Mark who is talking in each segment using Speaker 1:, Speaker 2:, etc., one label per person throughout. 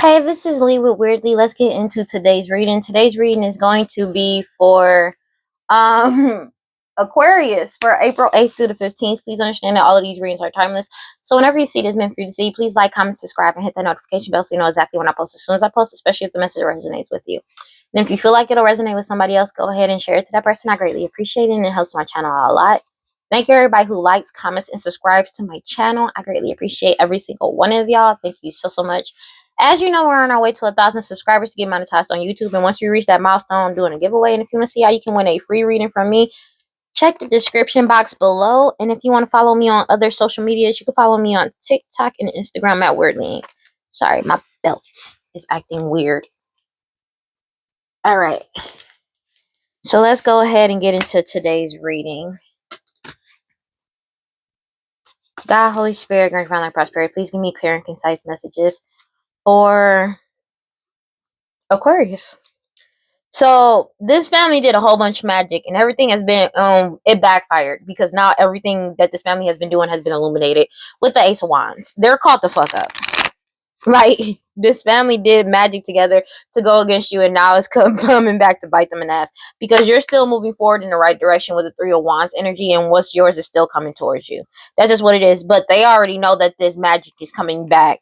Speaker 1: Hey, this is Lee with WeirdLee. Let's get into today's reading. Today's reading is going to be for um Aquarius for April 8th through the 15th. Please understand that all of these readings are timeless. So whenever you see this meant for you to see, please like, comment, subscribe, and hit that notification bell so you know exactly when I post as soon as I post, especially if the message resonates with you. And if you feel like it'll resonate with somebody else, go ahead and share it to that person. I greatly appreciate it, and it helps my channel out a lot. Thank you everybody who likes, comments, and subscribes to my channel. I greatly appreciate every single one of y'all. Thank you so much. As you know, we're on our way to 1,000 subscribers to get monetized on YouTube. And once we reach that milestone, I'm doing a giveaway. And if you want to see how you can win a free reading from me, check the description box below. And if you want to follow me on other social medias, you can follow me on TikTok and Instagram at WeirdLee. Sorry, my belt is acting weird. All right. So let's go ahead and get into today's reading. God, Holy Spirit, grant divine prosperity. Please give me clear and concise messages for Aquarius. So this family did a whole bunch of magic, and everything has been it backfired because now everything that this family has been doing has been illuminated with the Ace of Wands. They're caught the fuck up. Like, this family did magic together to go against you, and now it's coming back to bite them in the ass because you're still moving forward in the right direction with the Three of Wands energy, and what's yours is still coming towards you. That's just what it is. But they already know that this magic is coming back.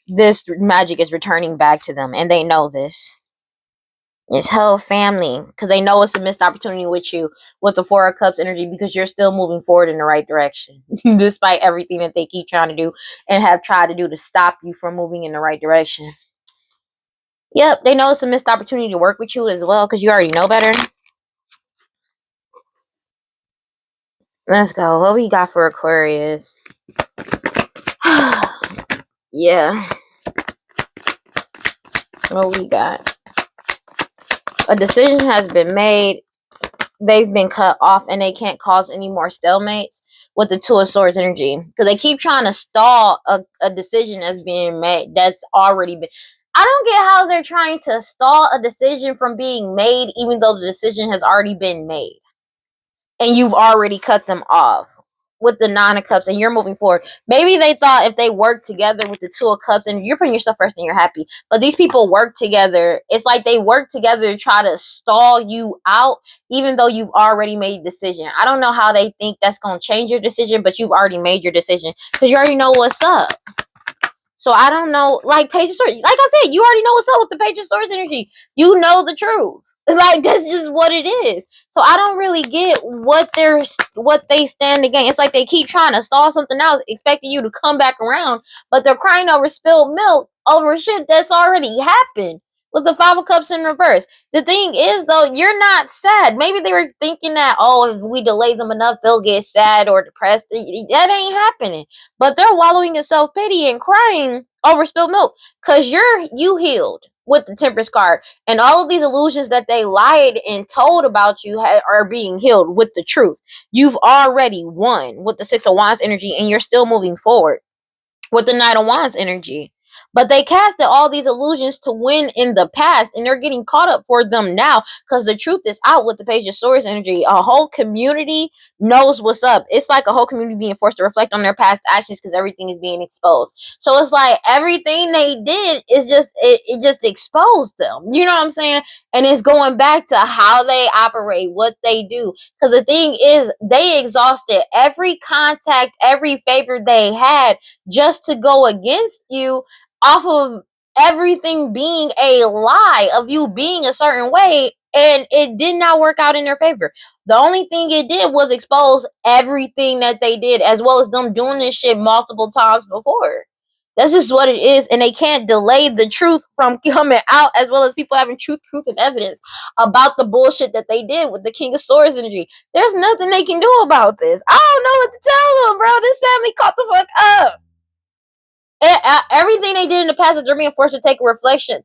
Speaker 1: This magic is returning back to them, and they know this. This whole family, because they know it's a missed opportunity with you with the Four of Cups energy, because you're still moving forward in the right direction despite everything that they keep trying to do and have tried to do to stop you from moving in the right direction. Yep, they know it's a missed opportunity to work with you as well, because you already know better. Let's go. What we got for Aquarius? Yeah, what we got? A decision has been made. They've been cut off, and they can't cause any more stalemates with the Two of Swords energy, because they keep trying to stall a decision that's being made, that's already been. I don't get how they're trying to stall a decision from being made, even though the decision has already been made, and you've already cut them off with the Nine of Cups, and you're moving forward. Maybe they thought if they work together with the Two of Cups, and you're putting yourself first and you're happy, but these people work together. It's like they work together to try to stall you out, even though you've already made a decision. I don't know how they think that's going to change your decision, but you've already made your decision because you already know what's up. So I don't know, like Page of Swords, like I said, you already know what's up with the Page of Swords energy. You know the truth. Like, that's just what it is. So I don't really get what they stand against. It's like they keep trying to stall something else, expecting you to come back around, but they're crying over spilled milk over shit that's already happened. With the Five of Cups in reverse. The thing is, though, you're not sad. Maybe they were thinking that, oh, if we delay them enough, they'll get sad or depressed. That ain't happening. But they're wallowing in self-pity and crying over spilled milk because you healed with the Temperance card, and all of these illusions that they lied and told about you are being healed with the truth. You've already won with the Six of Wands energy, and you're still moving forward with the Knight of Wands energy. But they casted all these illusions to win in the past, and they're getting caught up for them now because the truth is out with the Page of Swords energy. A whole community knows what's up. It's like a whole community being forced to reflect on their past actions because everything is being exposed. So it's like everything they did is just it just exposed them. You know what I'm saying? And it's going back to how they operate, what they do. Because the thing is, they exhausted every contact, every favor they had just to go against you off of everything being a lie, of you being a certain way, and it did not work out in their favor. The only thing it did was expose everything that they did, as well as them doing this shit multiple times before. That's just what it is, and they can't delay the truth from coming out, as well as people having truth, and evidence about the bullshit that they did with the King of Swords energy. There's nothing they can do about this. I don't know what to tell them, bro. This family caught the fuck up. Everything they did in the past, they're being forced to take a reflection,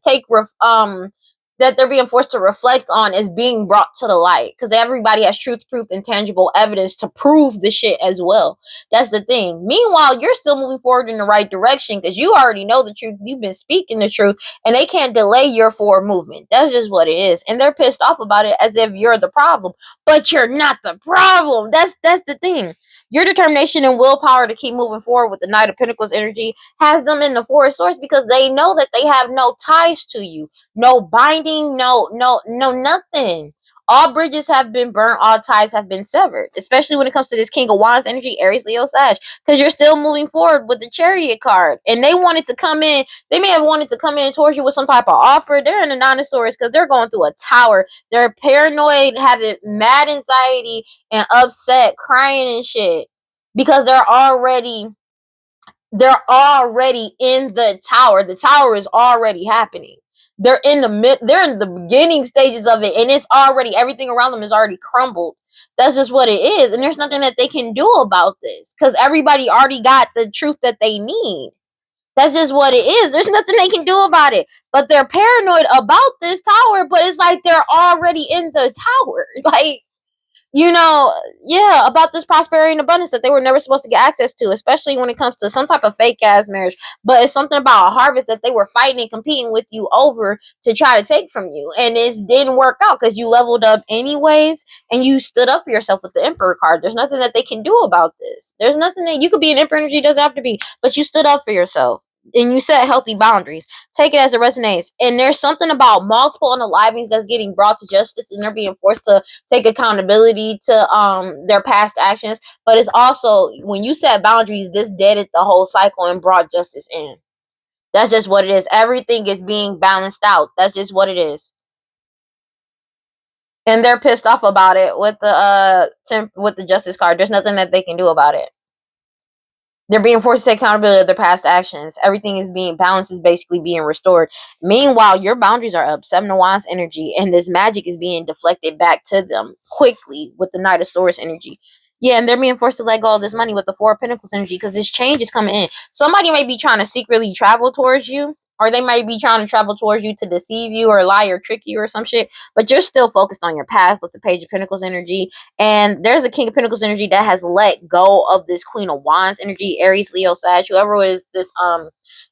Speaker 1: that they're being forced to reflect on is being brought to the light, because everybody has truth, proof, and tangible evidence to prove the shit as well. That's the thing. Meanwhile, you're still moving forward in the right direction because you already know the truth. You've been speaking the truth, and they can't delay your forward movement. That's just what it is. And they're pissed off about it as if you're the problem, but you're not the problem. That's the thing. Your determination and willpower to keep moving forward with the Knight of Pentacles energy has them in the Four of Swords because they know that they have no ties to you, no binding, no nothing. All bridges have been burnt, all ties have been severed, especially when it comes to this King of Wands energy, Aries, Leo, Sag, because you're still moving forward with the Chariot card. And they wanted to come in, they may have wanted to come in towards you with some type of offer. They're in the Nine of Swords because they're going through a tower. They're paranoid, having mad anxiety and upset, crying and shit, because they're already in the tower. The tower is already happening. They're in the beginning stages of it, and it's already, everything around them is already crumbled. That's just what it is, and there's nothing that they can do about this because everybody already got the truth that they need. That's just what it is. There's nothing they can do about it. But they're paranoid about this tower, but it's like they're already in the tower. Like, about this prosperity and abundance that they were never supposed to get access to, especially when it comes to some type of fake ass marriage. But it's something about a harvest that they were fighting and competing with you over to try to take from you. And it didn't work out because you leveled up anyways and you stood up for yourself with the Emperor card. There's nothing that they can do about this. There's nothing that you could be an Emperor energy, doesn't have to be, but you stood up for yourself. And you set healthy boundaries. Take it as it resonates. And there's something about multiple unalivings that's getting brought to justice, and they're being forced to take accountability to their past actions. But it's also, when you set boundaries, this deaded the whole cycle and brought justice in. That's just what it is. Everything is being balanced out. That's just what it is. And they're pissed off about it with the justice card. There's nothing that they can do about it. They're being forced to take accountability of their past actions. Everything is being balanced, is basically being restored. Meanwhile, your boundaries are up. Seven of Wands energy, and this magic is being deflected back to them quickly with the Knight of Swords energy. Yeah, and they're being forced to let go of this money with the Four of Pentacles energy because this change is coming in. Somebody may be trying to secretly travel towards you, or they might be trying to travel towards you to deceive you or lie or trick you or some shit, but you're still focused on your path with the Page of Pentacles energy. And there's a King of Pentacles energy that has let go of this Queen of Wands energy, Aries, Leo, Sag, whoever was this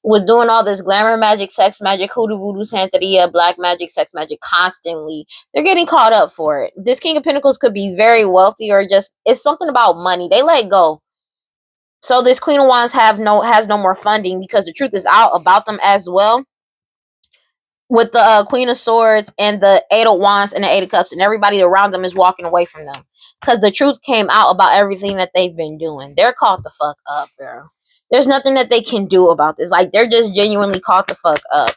Speaker 1: was doing all this glamour magic, sex magic, hoodoo voodoo, santeria, black magic, sex magic constantly. They're getting caught up for it. This King of Pentacles could be very wealthy, or just, it's something about money. They let go. So this Queen of Wands has no more funding because the truth is out about them as well. With the Queen of Swords and the Eight of Wands and the Eight of Cups, and everybody around them is walking away from them because the truth came out about everything that they've been doing. They're caught the fuck up, bro. There's nothing that they can do about this. Like, they're just genuinely caught the fuck up.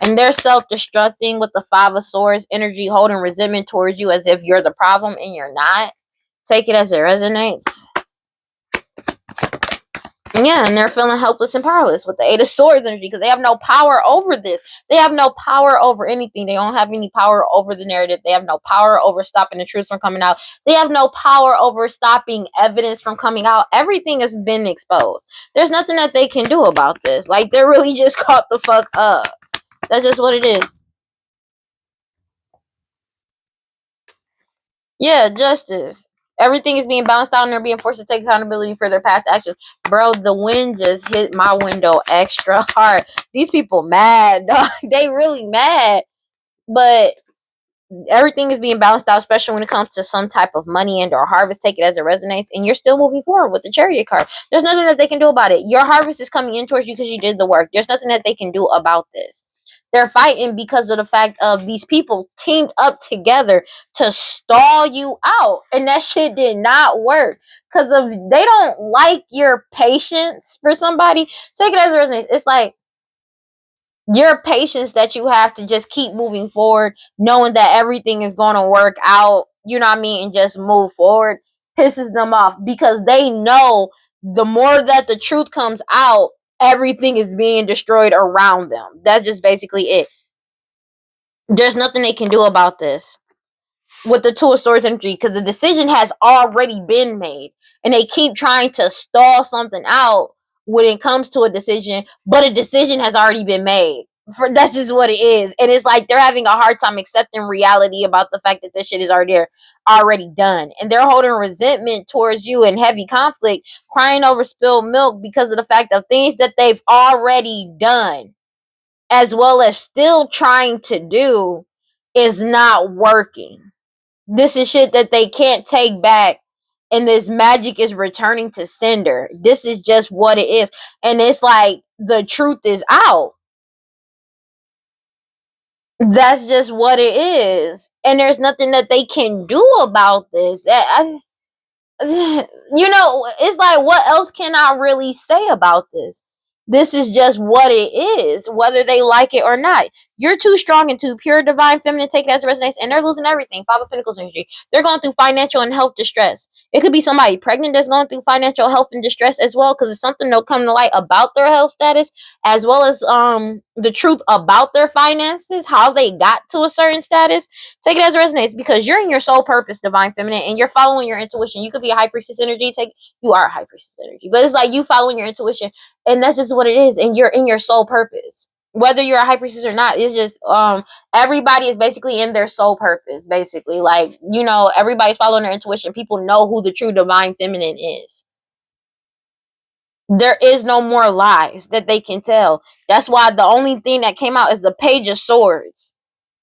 Speaker 1: And they're self-destructing with the Five of Swords energy, holding resentment towards you as if you're the problem and you're not. Take it as it resonates. Yeah, and they're feeling helpless and powerless with the Eight of Swords energy because they have no power over this. They have no power over anything. They don't have any power over the narrative. They have no power over stopping the truth from coming out. They have no power over stopping evidence from coming out. Everything has been exposed. There's nothing that they can do about this. Like, they're really just caught the fuck up. That's just what it is. Yeah, justice. Everything is being balanced out and they're being forced to take accountability for their past actions. Bro, the wind just hit my window extra hard. These people mad, dog. They really mad. But everything is being balanced out, especially when it comes to some type of money and or harvest. Take it as it resonates. And you're still moving forward with the Chariot card. There's nothing that they can do about it. Your harvest is coming in towards you because you did the work. There's nothing that they can do about this. They're fighting because of the fact of these people teamed up together to stall you out. And that shit did not work. Because they don't like your patience for somebody. Take it as it resonates. It's like your patience that you have to just keep moving forward, knowing that everything is going to work out, you know what I mean, and just move forward, pisses them off because they know the more that the truth comes out, everything is being destroyed around them. That's just basically it. There's nothing they can do about this with the Two of Swords energy because the decision has already been made and they keep trying to stall something out when it comes to a decision, but a decision has already been made. That's just what it is. And it's like they're having a hard time accepting reality about the fact that this shit is already done. And they're holding resentment towards you and heavy conflict, crying over spilled milk because of the fact of things that they've already done, as well as still trying to do, is not working. This is shit that they can't take back. And this magic is returning to sender. This is just what it is. And it's like the truth is out. That's just what it is. And there's nothing that they can do about this. It's like, what else can I really say about this? This is just what it is, whether they like it or not. You're too strong and too pure, divine, feminine, take it as resonance, and they're losing everything. Five of Pentacles energy. They're going through financial and health distress. It could be somebody pregnant that's going through financial health and distress as well, because it's something that'll come to light about their health status, as well as the truth about their finances, how they got to a certain status. Take it as resonates, because you're in your soul purpose, divine feminine, and you're following your intuition. You could be a high priestess energy. You are a high priestess energy, but it's like you following your intuition, and that's just what it is. And you're in your soul purpose, whether you're a high priestess or not. It's just everybody is basically in their soul purpose. Basically, like, everybody's following their intuition. People know who the true divine feminine is. There is no more lies that they can tell. That's why the only thing that came out is the Page of Swords.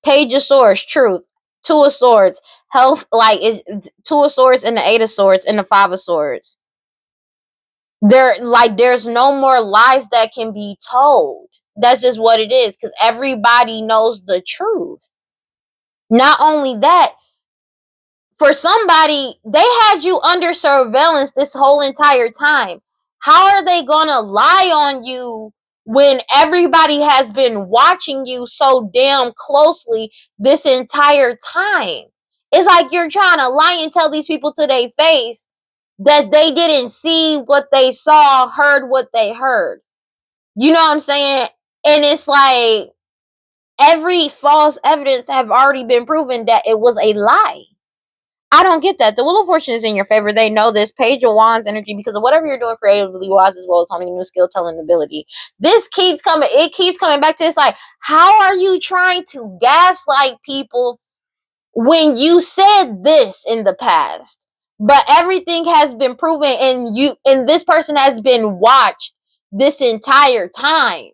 Speaker 1: Page of Swords, truth. Two of Swords, health. Like, it's Two of Swords and the Eight of Swords and the Five of Swords. There's no more lies that can be told. That's just what it is, because everybody knows the truth. Not only that, for somebody, they had you under surveillance this whole entire time. How are they gonna lie on you when everybody has been watching you so damn closely this entire time? It's like you're trying to lie and tell these people to their face that they didn't see what they saw, heard what they heard. You know what I'm saying? And it's like every false evidence have already been proven that it was a lie. I don't get that. The Wheel of Fortune is in your favor. They know this. Page of Wands energy, because of whatever you're doing creatively wise, as well as honing a new skill, telling ability. This keeps coming. It keeps coming back to this. Like, how are you trying to gaslight people when you said this in the past? But everything has been proven, and this person has been watched this entire time.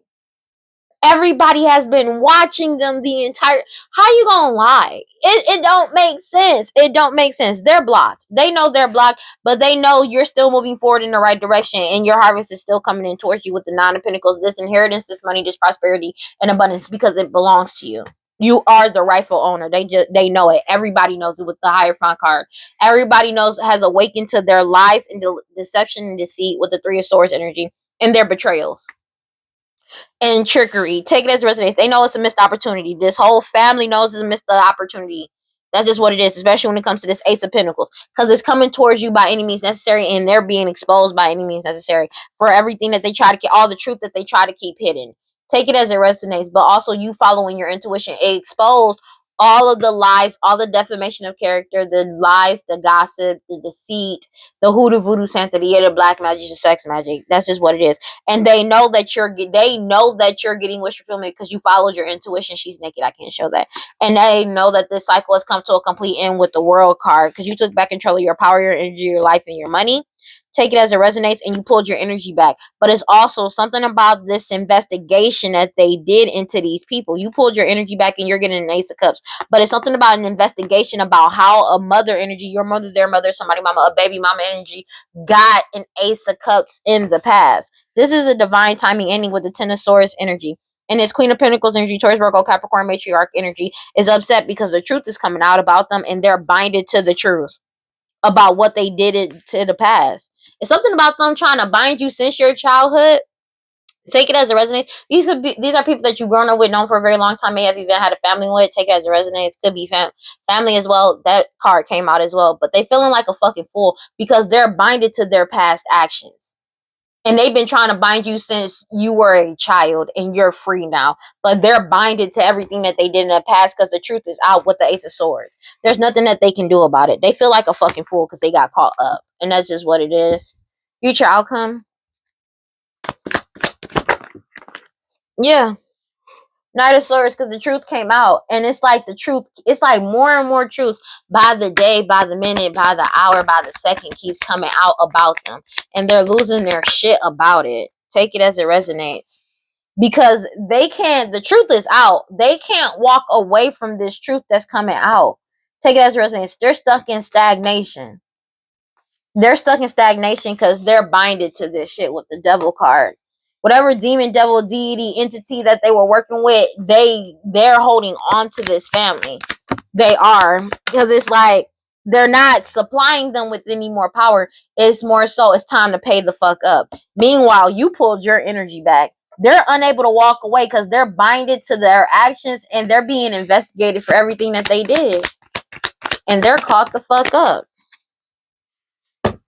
Speaker 1: Everybody has been watching them the entire. How you gonna lie? It don't make sense. It don't make sense. They're blocked. They know they're blocked, but they know you're still moving forward in the right direction, and your harvest is still coming in towards you with the Nine of Pentacles, this inheritance, this money, this prosperity and abundance, because it belongs to you. You are the rightful owner. They know it. Everybody knows it with the Hierophant card. Everybody knows, has awakened to their lies and deception and deceit with the Three of Swords energy and their betrayals and trickery. Take it as resonates. They know it's a missed opportunity. This whole family knows it's a missed opportunity. That's just what it is, especially when it comes to this Ace of Pentacles, because it's coming towards you by any means necessary, and they're being exposed by any means necessary for everything that they try to keep, all the truth that they try to keep hidden. Take it as it resonates, but also you following your intuition. It exposed all of the lies, all the defamation of character, the lies, the gossip, the deceit, the hoodoo voodoo santeria, the black magic, the sex magic. That's just what it is. And they know that you're getting wish fulfillment because you followed your intuition. She's naked. I can't show that. And they know that this cycle has come to a complete end with the World card, because you took back control of your power, your energy, your life, and your money. Take it as it resonates, and you pulled your energy back. But it's also something about this investigation that they did into these people. You pulled your energy back, and you're getting an Ace of Cups. But it's something about an investigation about how a mother energy, your mother, their mother, somebody mama, a baby mama energy, got an Ace of Cups in the past. This is a divine timing ending with the Ten of Swords energy. And it's Queen of Pentacles energy, Taurus, Virgo, Capricorn, Matriarch energy is upset because the truth is coming out about them, and they're binded to the truth about what they did to the past. It's something about them trying to bind you since your childhood. Take it as a resonates. These are people that you've grown up with, known for a very long time, may have even had a family with. Take it as a resonates. Could be family as well. That card came out as well. But they feeling like a fucking fool because they're binded to their past actions. And they've been trying to bind you since you were a child, and you're free now. But they're binded to everything that they did in the past because the truth is out with the Ace of Swords. There's nothing that they can do about it. They feel like a fucking fool because they got caught up. And that's just what it is. Future outcome. Yeah. Knight of Swords, because the truth came out. And it's like the truth, it's like more and more truths by the day, by the minute, by the hour, by the second keeps coming out about them. And they're losing their shit about it. Take it as it resonates. Because they can't, the truth is out. They can't walk away from this truth that's coming out. Take it as it resonates. They're stuck in stagnation. They're stuck in stagnation because they're binded to this shit with the devil card. Whatever demon, devil, deity, entity that they were working with, they're holding on to this family. They are, because it's like they're not supplying them with any more power. It's more so it's time to pay the fuck up. Meanwhile, you pulled your energy back. They're unable to walk away because they're binded to their actions and they're being investigated for everything that they did. And they're caught the fuck up.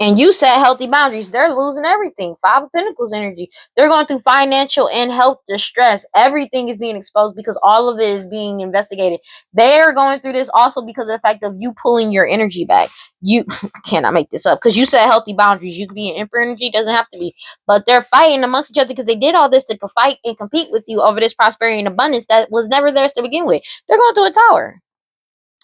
Speaker 1: And you set healthy boundaries. They're losing everything. Five of Pentacles energy. They're going through financial and health distress. Everything is being exposed because all of it is being investigated. They're going through this also because of the fact of you pulling your energy back. You cannot make this up because you set healthy boundaries. You could be an Emperor energy. Doesn't have to be. But they're fighting amongst each other because they did all this to fight and compete with you over this prosperity and abundance that was never theirs to begin with. They're going through a tower.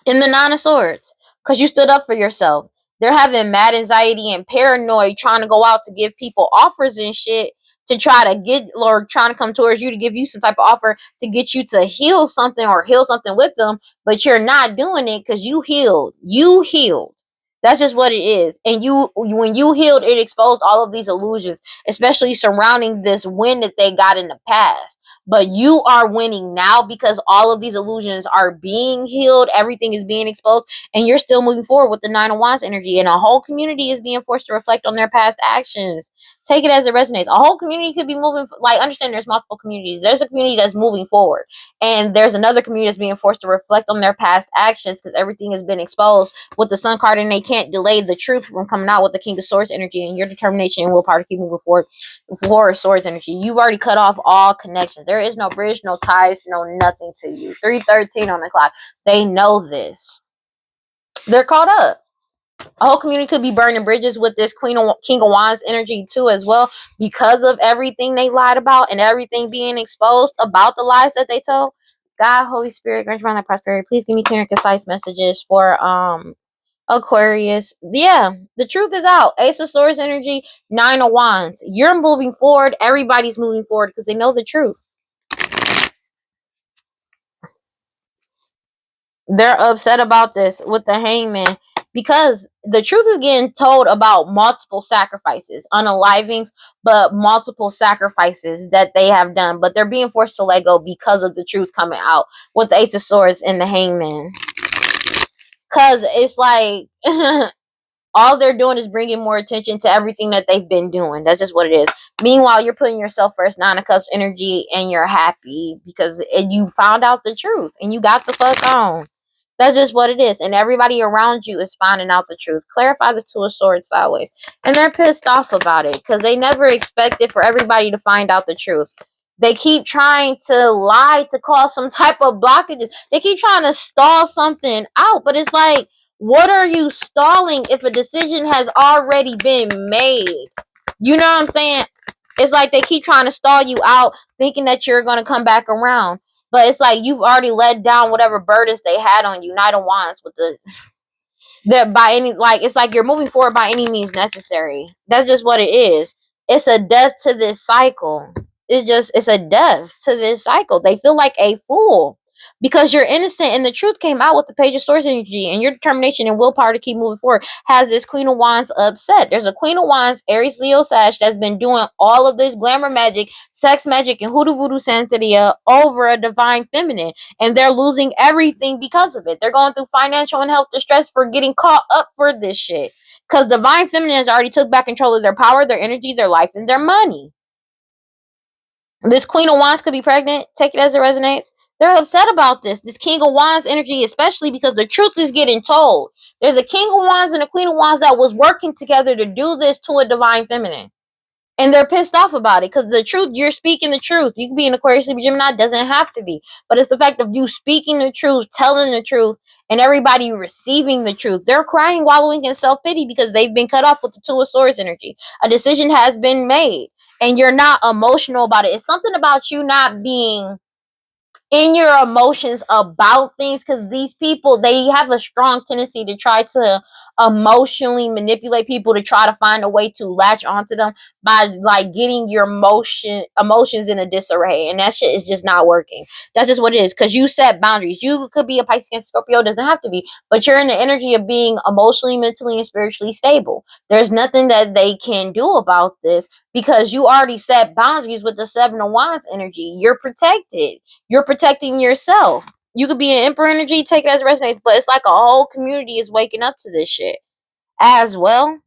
Speaker 1: In the Nine of Swords. Because you stood up for yourself. They're having mad anxiety and paranoid trying to go out to give people offers and shit to try to get, or trying to come towards you to give you some type of offer to get you to heal something or heal something with them, but you're not doing it because you healed. You healed. That's just what it is. And when you healed, it exposed all of these illusions, especially surrounding this win that they got in the past. But you are winning now because all of these illusions are being healed. Everything is being exposed. And you're still moving forward with the Nine of Wands energy. And a whole community is being forced to reflect on their past actions. Take it as it resonates. A whole community could be moving. Like, understand there's multiple communities. There's a community that's moving forward. And there's another community that's being forced to reflect on their past actions because everything has been exposed with the Sun card. And they can't delay the truth from coming out with the King of Swords energy. And your determination and willpower to keep moving forward. For Swords energy, you've already cut off all connections. There is no bridge, no ties, no nothing to you. 3:13 on the clock. They know this. They're caught up. A whole community could be burning bridges with this King of Wands energy too as well, because of everything they lied about and everything being exposed about the lies that they told. God, Holy Spirit, grant around that prosperity. Please give me clear and concise messages for Aquarius. Yeah, the truth is out. Ace of Swords energy, Nine of Wands. You're moving forward. Everybody's moving forward because they know the truth. They're upset about this with the Hangman because the truth is getting told about multiple sacrifices, unalivings, but multiple sacrifices that they have done. But they're being forced to let go because of the truth coming out with the Ace of Swords and the Hangman. Because it's like all they're doing is bringing more attention to everything that they've been doing. That's just what it is. Meanwhile, you're putting yourself first, Nine of Cups energy, and you're happy because you found out the truth and you got the fuck on. That's just what it is. And everybody around you is finding out the truth. Clarify the Two of Swords sideways. And they're pissed off about it because they never expected for everybody to find out the truth. They keep trying to lie to cause some type of blockages. They keep trying to stall something out. But it's like, what are you stalling if a decision has already been made? You know what I'm saying? It's like they keep trying to stall you out, thinking that you're going to come back around. But it's like you've already let down whatever burdens they had on you. Knight of Wands with by any, like, it's like you're moving forward by any means necessary. That's just what it is. It's a death to this cycle. It's a death to this cycle. They feel like a fool because you're innocent and the truth came out with the Page of Swords energy, and your determination and willpower to keep moving forward has this Queen of Wands upset. There's a Queen of Wands, Aries, Leo, Sag, that's been doing all of this glamour magic, sex magic, and hoodoo voodoo santeria over a divine feminine, and they're losing everything because of it. They're going through financial and health distress for getting caught up for this shit because divine feminine has already took back control of their power, their energy, their life, and their money. This Queen of Wands could be pregnant. Take it as it resonates. They're upset about this. This King of Wands energy, especially because the truth is getting told. There's a King of Wands and a Queen of Wands that was working together to do this to a divine feminine. And they're pissed off about it because the truth, you're speaking the truth. You can be an Aquarius, Libra, Gemini, doesn't have to be. But it's the fact of you speaking the truth, telling the truth, and everybody receiving the truth. They're crying, wallowing in self-pity because they've been cut off with the Two of Swords energy. A decision has been made. And you're not emotional about it. It's something about you not being in your emotions about things, because these people, they have a strong tendency to try to emotionally manipulate people to try to find a way to latch onto them by like getting your emotions in a disarray, and that shit is just not working. That's just what it is, because you set boundaries. You could be a Pisces and Scorpio, doesn't have to be, but you're in the energy of being emotionally, mentally, and spiritually stable. There's nothing that they can do about this because you already set boundaries with the Seven of Wands energy. You're protected. You're protecting yourself. You could be an Emperor energy, take it as it resonates, but it's like a whole community is waking up to this shit as well.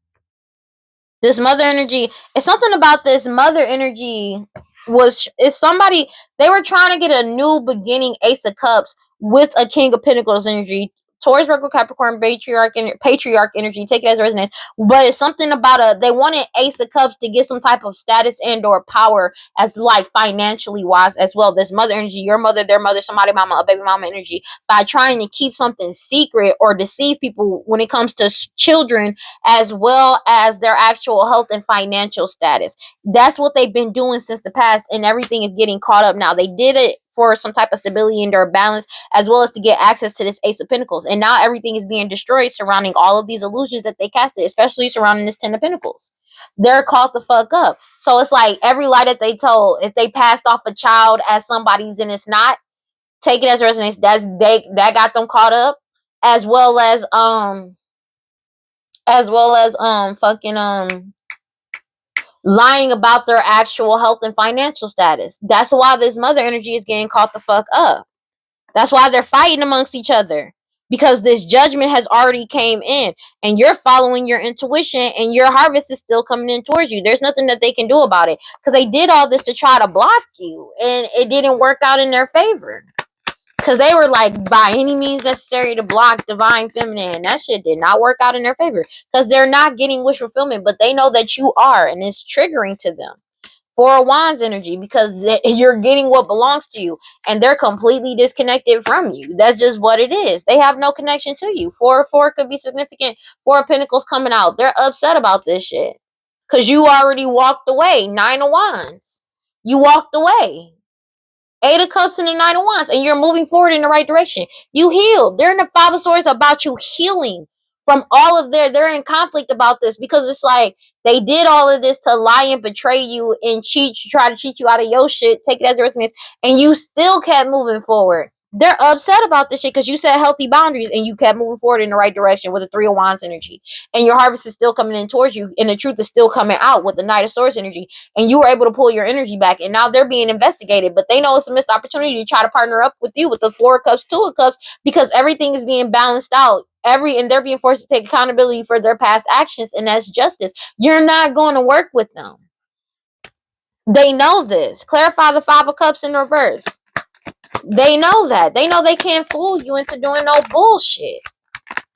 Speaker 1: This mother energy, it's something about this mother energy is somebody, they were trying to get a new beginning, Ace of Cups with a King of Pentacles energy. Taurus, Virgo, Capricorn, patriarch energy, take it as it resonates. But it's something about they wanted Ace of Cups to get some type of status and or power as like financially wise as well. This mother energy, your mother, their mother, somebody mama, a baby mama energy, by trying to keep something secret or deceive people when it comes to children as well as their actual health and financial status. That's what they've been doing since the past, and everything is getting caught up now. They did it for some type of stability and or balance, as well as to get access to this Ace of Pentacles. And now everything is being destroyed surrounding all of these illusions that they casted, especially surrounding this Ten of Pentacles. They're caught the fuck up. So it's like every lie that they told, if they passed off a child as somebody's and it's not, take it as resonates. That got them caught up, as well as fucking lying about their actual health and financial status. That's why this mother energy is getting caught the fuck up. That's why they're fighting amongst each other, because this judgment has already came in and you're following your intuition and your harvest is still coming in towards you. There's nothing that they can do about it, because they did all this to try to block you and it didn't work out in their favor. Because they were like, by any means necessary to block divine feminine. And that shit did not work out in their favor. Because they're not getting wish fulfillment. But they know that you are. And it's triggering to them. Four of Wands energy. Because you're getting what belongs to you. And they're completely disconnected from you. That's just what it is. They have no connection to you. Four could be significant. Four of Pentacles coming out. They're upset about this shit. Because you already walked away. Nine of Wands. You walked away. Eight of Cups and the Nine of Wands, and you're moving forward in the right direction. You healed. They're in the Five of Swords about you healing from all of they're in conflict about this, because it's like they did all of this to lie and betray you and try to cheat you out of your shit, take it as it is, and you still kept moving forward. They're upset about this shit because you set healthy boundaries and you kept moving forward in the right direction with the Three of Wands energy. And your harvest is still coming in towards you, and the truth is still coming out with the Knight of Swords energy. And you were able to pull your energy back, and now they're being investigated. But they know it's a missed opportunity to try to partner up with you with the Four of Cups, Two of Cups, because everything is being balanced out. And they're being forced to take accountability for their past actions, and that's justice. You're not going to work with them. They know this. Clarify the Five of Cups in reverse. They know that. They know they can't fool you into doing no bullshit.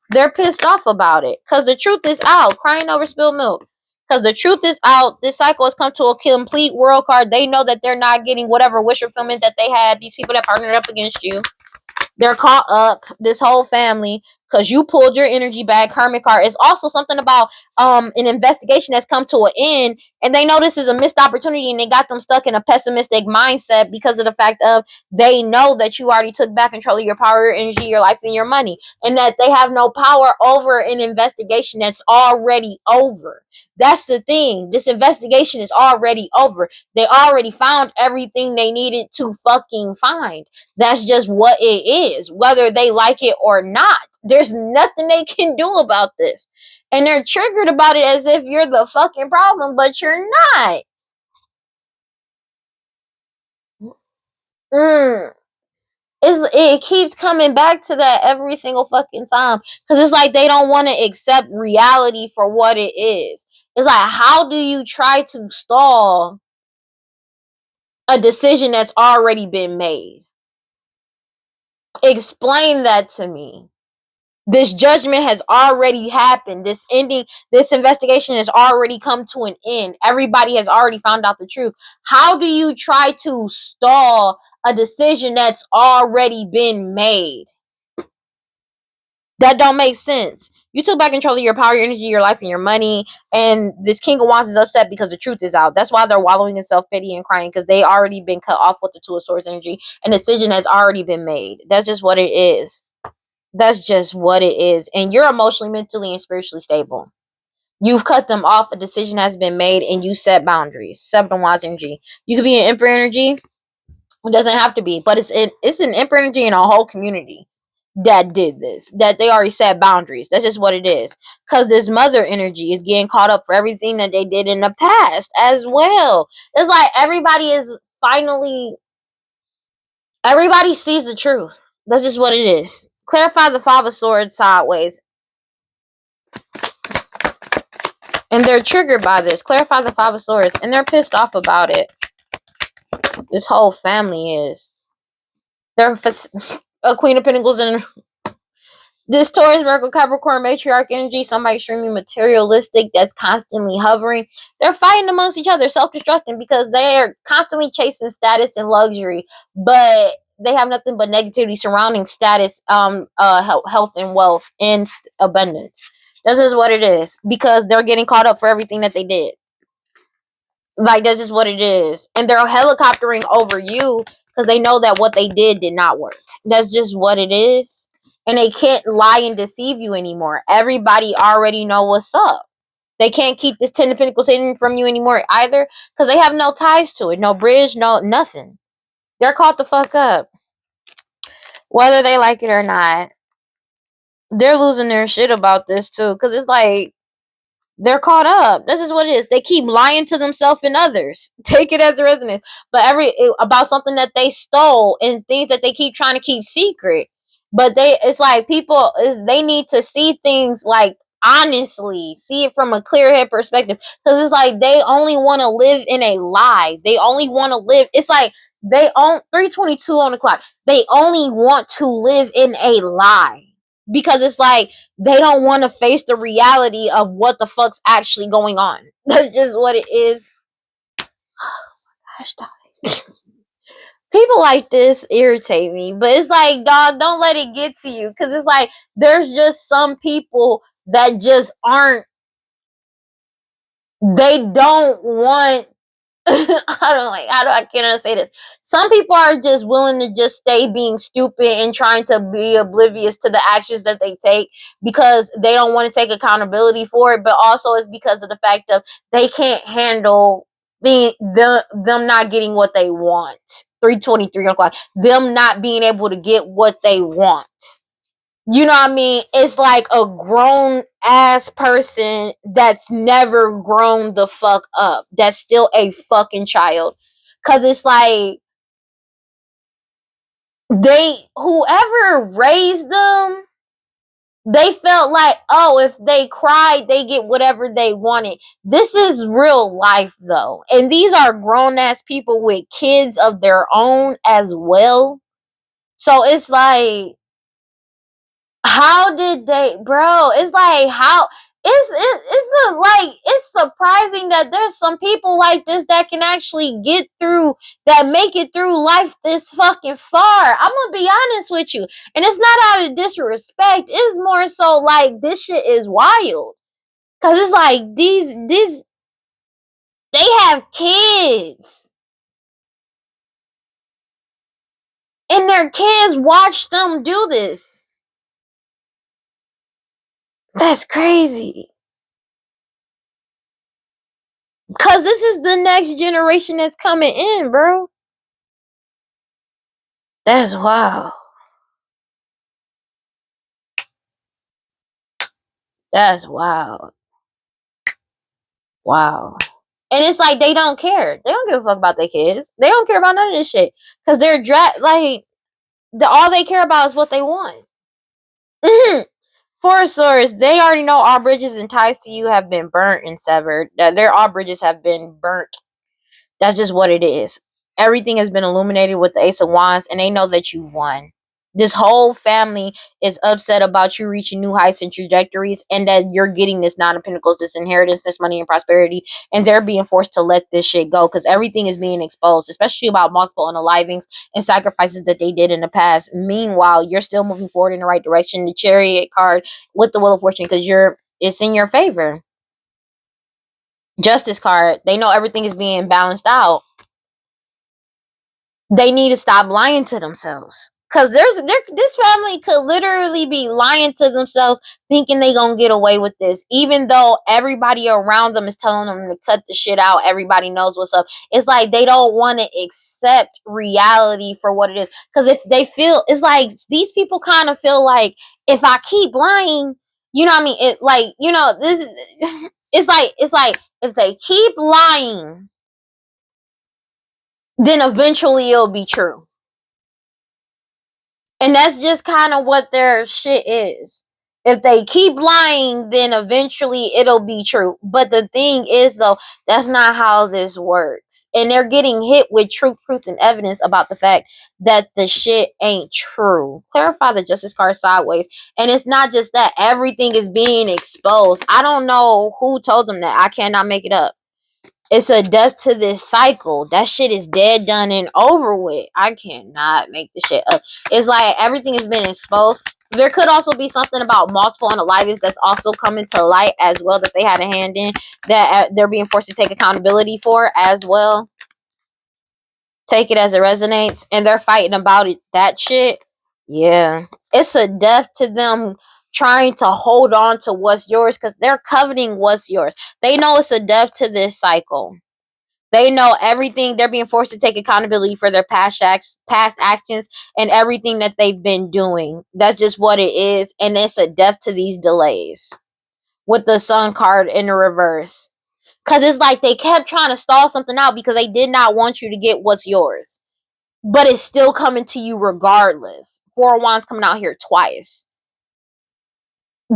Speaker 1: They're pissed off about it. Because the truth is out. Crying over spilled milk. Because the truth is out. This cycle has come to a complete world card. They know that they're not getting whatever wish fulfillment that they had. These people that partnered up against you. They're caught up. This whole family. Because you pulled your energy back. Karmic card. It's also something about an investigation that's come to an end, and they know this is a missed opportunity, and they got them stuck in a pessimistic mindset because of the fact of they know that you already took back control of your power, your energy, your life, and your money, and that they have no power over an investigation that's already over. That's the thing. This investigation is already over. They already found everything they needed to fucking find. That's just what it is, whether they like it or not. There's nothing they can do about this. And they're triggered about it as if you're the fucking problem, but you're not. It keeps coming back to that every single fucking time. Because it's like they don't want to accept reality for what it is. It's like, how do you try to stall a decision that's already been made? Explain that to me. This judgment has already happened. This investigation has already come to an end. Everybody has already found out the truth. How do you try to stall a decision that's already been made? That don't make sense. You took back control of your power, your energy, your life, and your money. And this King of Wands is upset because the truth is out. That's why they're wallowing in self-pity and crying, because they already been cut off with the Two of Swords energy. And a decision has already been made. That's just what it is. That's just what it is. And you're emotionally, mentally, and spiritually stable. You've cut them off. A decision has been made, and you set boundaries. Seven of Wands energy. You could be an Emperor energy. It doesn't have to be, but it's an Emperor energy in a whole community that did this, that they already set boundaries. That's just what it is. Because this mother energy is getting caught up for everything that they did in the past as well. It's like everybody sees the truth. That's just what it is. Clarify the Five of Swords sideways. And they're triggered by this. Clarify the Five of Swords. And they're pissed off about it. This whole family is. They're a Queen of Pentacles and this Taurus, Virgo, Capricorn, matriarch energy, somebody extremely materialistic that's constantly hovering. They're fighting amongst each other, self-destructing, because they're constantly chasing status and luxury, but they have nothing but negativity surrounding status, health and wealth and abundance. This is what it is, because they're getting caught up for everything that they did. Like, that's just what it is. And they're helicoptering over you because they know that what they did not work. That's just what it is. And they can't lie and deceive you anymore. Everybody already know what's up. They can't keep this Ten of Pentacles hidden from you anymore either, because they have no ties to it. No bridge, no nothing. They're caught the fuck up. Whether they like it or not. They're losing their shit about this too. Because it's like, they're caught up. This is what it is. They keep lying to themselves and others. Take it as a resonance. But about something that they stole and things that they keep trying to keep secret. But it's like they need to see things like honestly, see it from a clear head perspective. Because it's like they only want to live in a lie. They only want to live. It's like they own 3:22 on the clock. They only want to live in a lie. Because it's like they don't want to face the reality of what the fuck's actually going on. That's just what it is. Gosh, dog. People like this irritate me, but it's like, dog, don't let it get to you, because it's like there's just some people that just aren't. They don't want. I cannot say this. Some people are just willing to just stay being stupid and trying to be oblivious to the actions that they take because they don't want to take accountability for it, but also it's because of the fact of they can't handle them not getting what they want. 3:23 o'clock. Them not being able to get what they want. You know what I mean? It's like a grown ass person that's never grown the fuck up. That's still a fucking child. Cause it's like whoever raised them, they felt like, oh, if they cried, they get whatever they wanted. This is real life though. And these are grown ass people with kids of their own as well. So it's like, how did they, bro? It's like, how it's surprising that there's some people like this that can actually get through, that make it through life this fucking far. I'm gonna be honest with you, and it's not out of disrespect. It's more so like this shit is wild, cause it's like these they have kids, and their kids watch them do this. That's crazy. Cause this is the next generation that's coming in, bro. That's wild. That's wild. Wow. And it's like they don't care. They don't give a fuck about their kids. They don't care about none of this shit. Cause they're all they care about is what they want. Four of Swords, they already know all bridges and ties to you have been burnt and severed. All bridges have been burnt. That's just what it is. Everything has been illuminated with the Ace of Wands, and they know that you won. This whole family is upset about you reaching new heights and trajectories, and that you're getting this Nine of Pentacles, this inheritance, this money and prosperity, and they're being forced to let this shit go because everything is being exposed, especially about multiple unalivings and sacrifices that they did in the past. Meanwhile, you're still moving forward in the right direction. The Chariot card with the Wheel of Fortune, because it's in your favor. Justice card, they know everything is being balanced out. They need to stop lying to themselves, because this family could literally be lying to themselves, thinking they gonna get away with this, even though everybody around them is telling them to cut the shit out. Everybody knows what's up. It's like they don't want to accept reality for what it is, because if they feel, it's like these people kind of feel like, if I keep lying, you know what I mean, it like, you know, this it's like if they keep lying, then eventually it'll be true. And that's just kind of what their shit is. If they keep lying, then eventually it'll be true. But the thing is, though, that's not how this works. And they're getting hit with truth, proof, and evidence about the fact that the shit ain't true. Clarify the Justice card sideways. And it's not just that. Everything is being exposed. I don't know who told them that. I cannot make it up. It's a death to this cycle. That shit is dead, done, and over with. I cannot make this shit up. It's like everything has been exposed. There could also be something about multiple unalivings that's also coming to light as well, that they had a hand in, that they're being forced to take accountability for as well. Take it as it resonates. And they're fighting about it. That shit, yeah. It's a death to them trying to hold on to what's yours, because they're coveting what's yours. They know it's a death to this cycle. They know everything. They're being forced to take accountability for their past actions and everything that they've been doing. That's just what it is. And it's a death to these delays with the Sun card in the reverse. Because it's like they kept trying to stall something out because they did not want you to get what's yours. But it's still coming to you regardless. Four of Wands coming out here twice.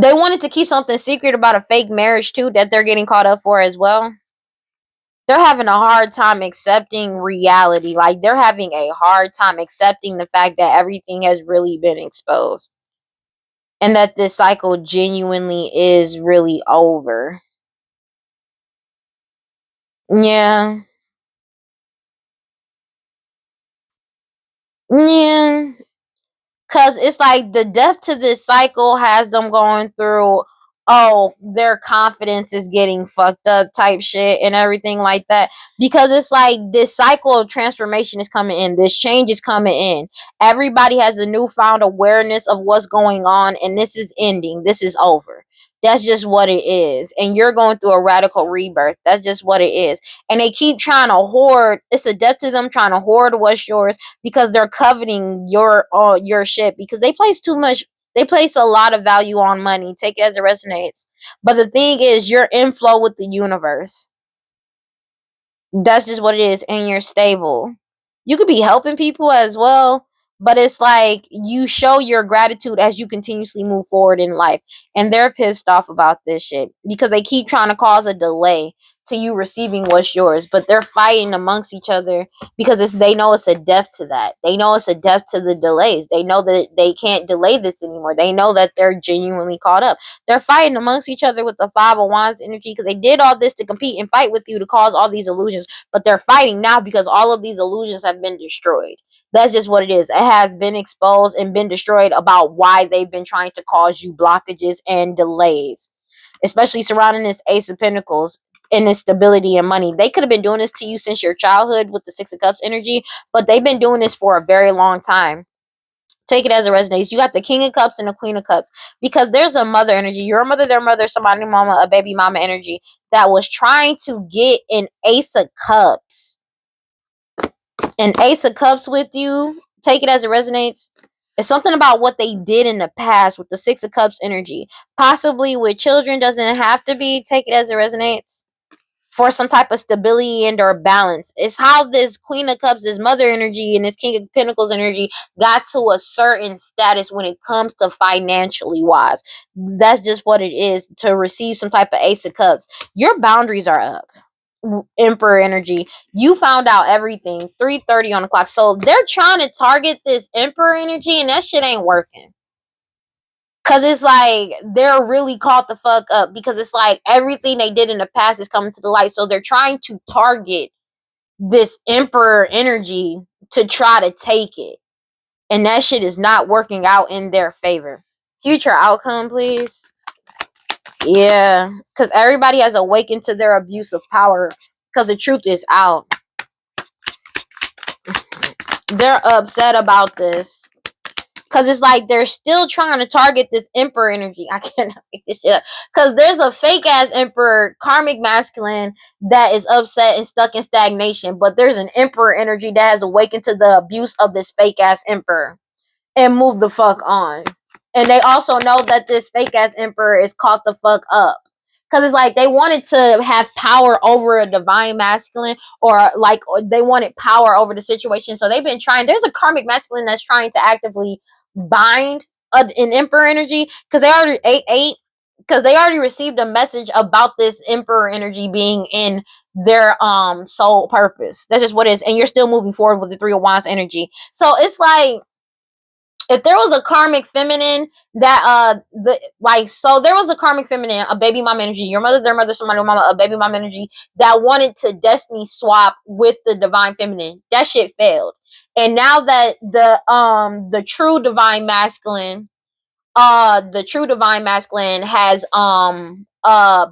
Speaker 1: They wanted to keep something secret about a fake marriage too, that they're getting caught up for as well. They're having a hard time accepting reality. Like, they're having a hard time accepting the fact that everything has really been exposed. And that this cycle genuinely is really over. Yeah. Yeah. Because it's like the death to this cycle has them going through, oh, their confidence is getting fucked up type shit and everything like that. Because it's like this cycle of transformation is coming in. This change is coming in. Everybody has a newfound awareness of what's going on, and this is ending. This is over. That's just what it is. And you're going through a radical rebirth. That's just what it is. And they keep trying to hoard. It's a death to them trying to hoard what's yours, because they're coveting your shit, because they place too much. They place a lot of value on money. Take it as it resonates. But the thing is, you're in flow with the universe. That's just what it is. And you're stable. You could be helping people as well, but it's like you show your gratitude as you continuously move forward in life. And they're pissed off about this shit because they keep trying to cause a delay to you receiving what's yours, but they're fighting amongst each other because they know it's a death to that. They know it's a death to the delays. They know that they can't delay this anymore. They know that they're genuinely caught up. They're fighting amongst each other with the Five of Wands energy, because they did all this to compete and fight with you to cause all these illusions, but they're fighting now because all of these illusions have been destroyed. That's just what it is. It has been exposed and been destroyed about why they've been trying to cause you blockages and delays, especially surrounding this Ace of Pentacles and this stability and money. They could have been doing this to you since your childhood with the Six of Cups energy, but they've been doing this for a very long time. Take it as it resonates. You got the King of Cups and the Queen of Cups, because there's a mother energy. Your mother, their mother, somebody mama, a baby mama energy that was trying to get an Ace of Cups. An Ace of Cups with you. Take it as it resonates. It's something about what they did in the past with the Six of Cups energy. Possibly with children. Doesn't have to be. Take it as it resonates. For some type of stability and or balance. It's how this Queen of Cups, this mother energy, and this King of Pentacles energy got to a certain status when it comes to financially wise. That's just what it is, to receive some type of Ace of Cups. Your boundaries are up. Emperor energy. You found out everything 3:30 on the clock. So they're trying to target this Emperor energy, and that shit ain't working. Cause it's like they're really caught the fuck up, because it's like everything they did in the past is coming to the light. So they're trying to target this Emperor energy to try to take it. And that shit is not working out in their favor. Future outcome, please. Yeah. Because everybody has awakened to their abuse of power. Because the truth is out. They're upset about this. Because it's like they're still trying to target this Emperor energy. I cannot make this shit up. Because there's a fake ass Emperor, karmic masculine, that is upset and stuck in stagnation. But there's an Emperor energy that has awakened to the abuse of this fake ass Emperor and moved the fuck on. And they also know that this fake ass Emperor is caught the fuck up. Because it's like they wanted to have power over a divine masculine, or like they wanted power over the situation. So they've been trying. There's a karmic masculine that's trying to actively bind an Emperor energy, because they already because they already received a message about this Emperor energy being in their soul purpose. That's just what it is. And you're still moving forward with the Three of Wands energy. So it's like, if there was a karmic feminine that there was a karmic feminine, a baby mom energy, your mother, their mother, somebody mama, a baby mom energy that wanted to destiny swap with the divine feminine, that shit failed. And now that the true divine masculine has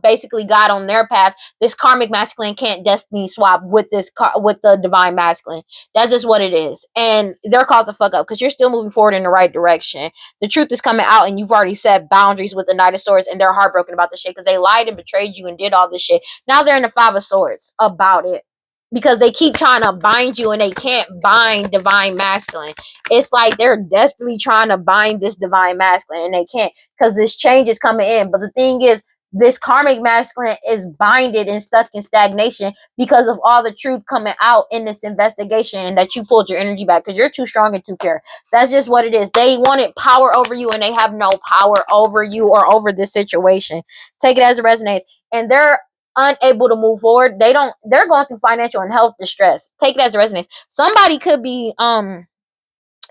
Speaker 1: basically got on their path, this karmic masculine can't destiny swap with with the divine masculine. That's just what it is. And they're called the fuck up, because you're still moving forward in the right direction. The truth is coming out, and you've already set boundaries with the Knight of Swords, and they're heartbroken about this shit, because they lied and betrayed you and did all this shit. Now they're in the Five of Swords about it, because they keep trying to bind you and they can't bind divine masculine. It's like they're desperately trying to bind this divine masculine and they can't, because this change is coming in. But the thing is, this karmic masculine is binded and stuck in stagnation because of all the truth coming out in this investigation, and that you pulled your energy back because you're too strong and too care. That's just what it is. They wanted power over you, and they have no power over you or over this situation. Take it as it resonates. And they're unable to move forward. They're going through financial and health distress. Take it as it resonates. Somebody could be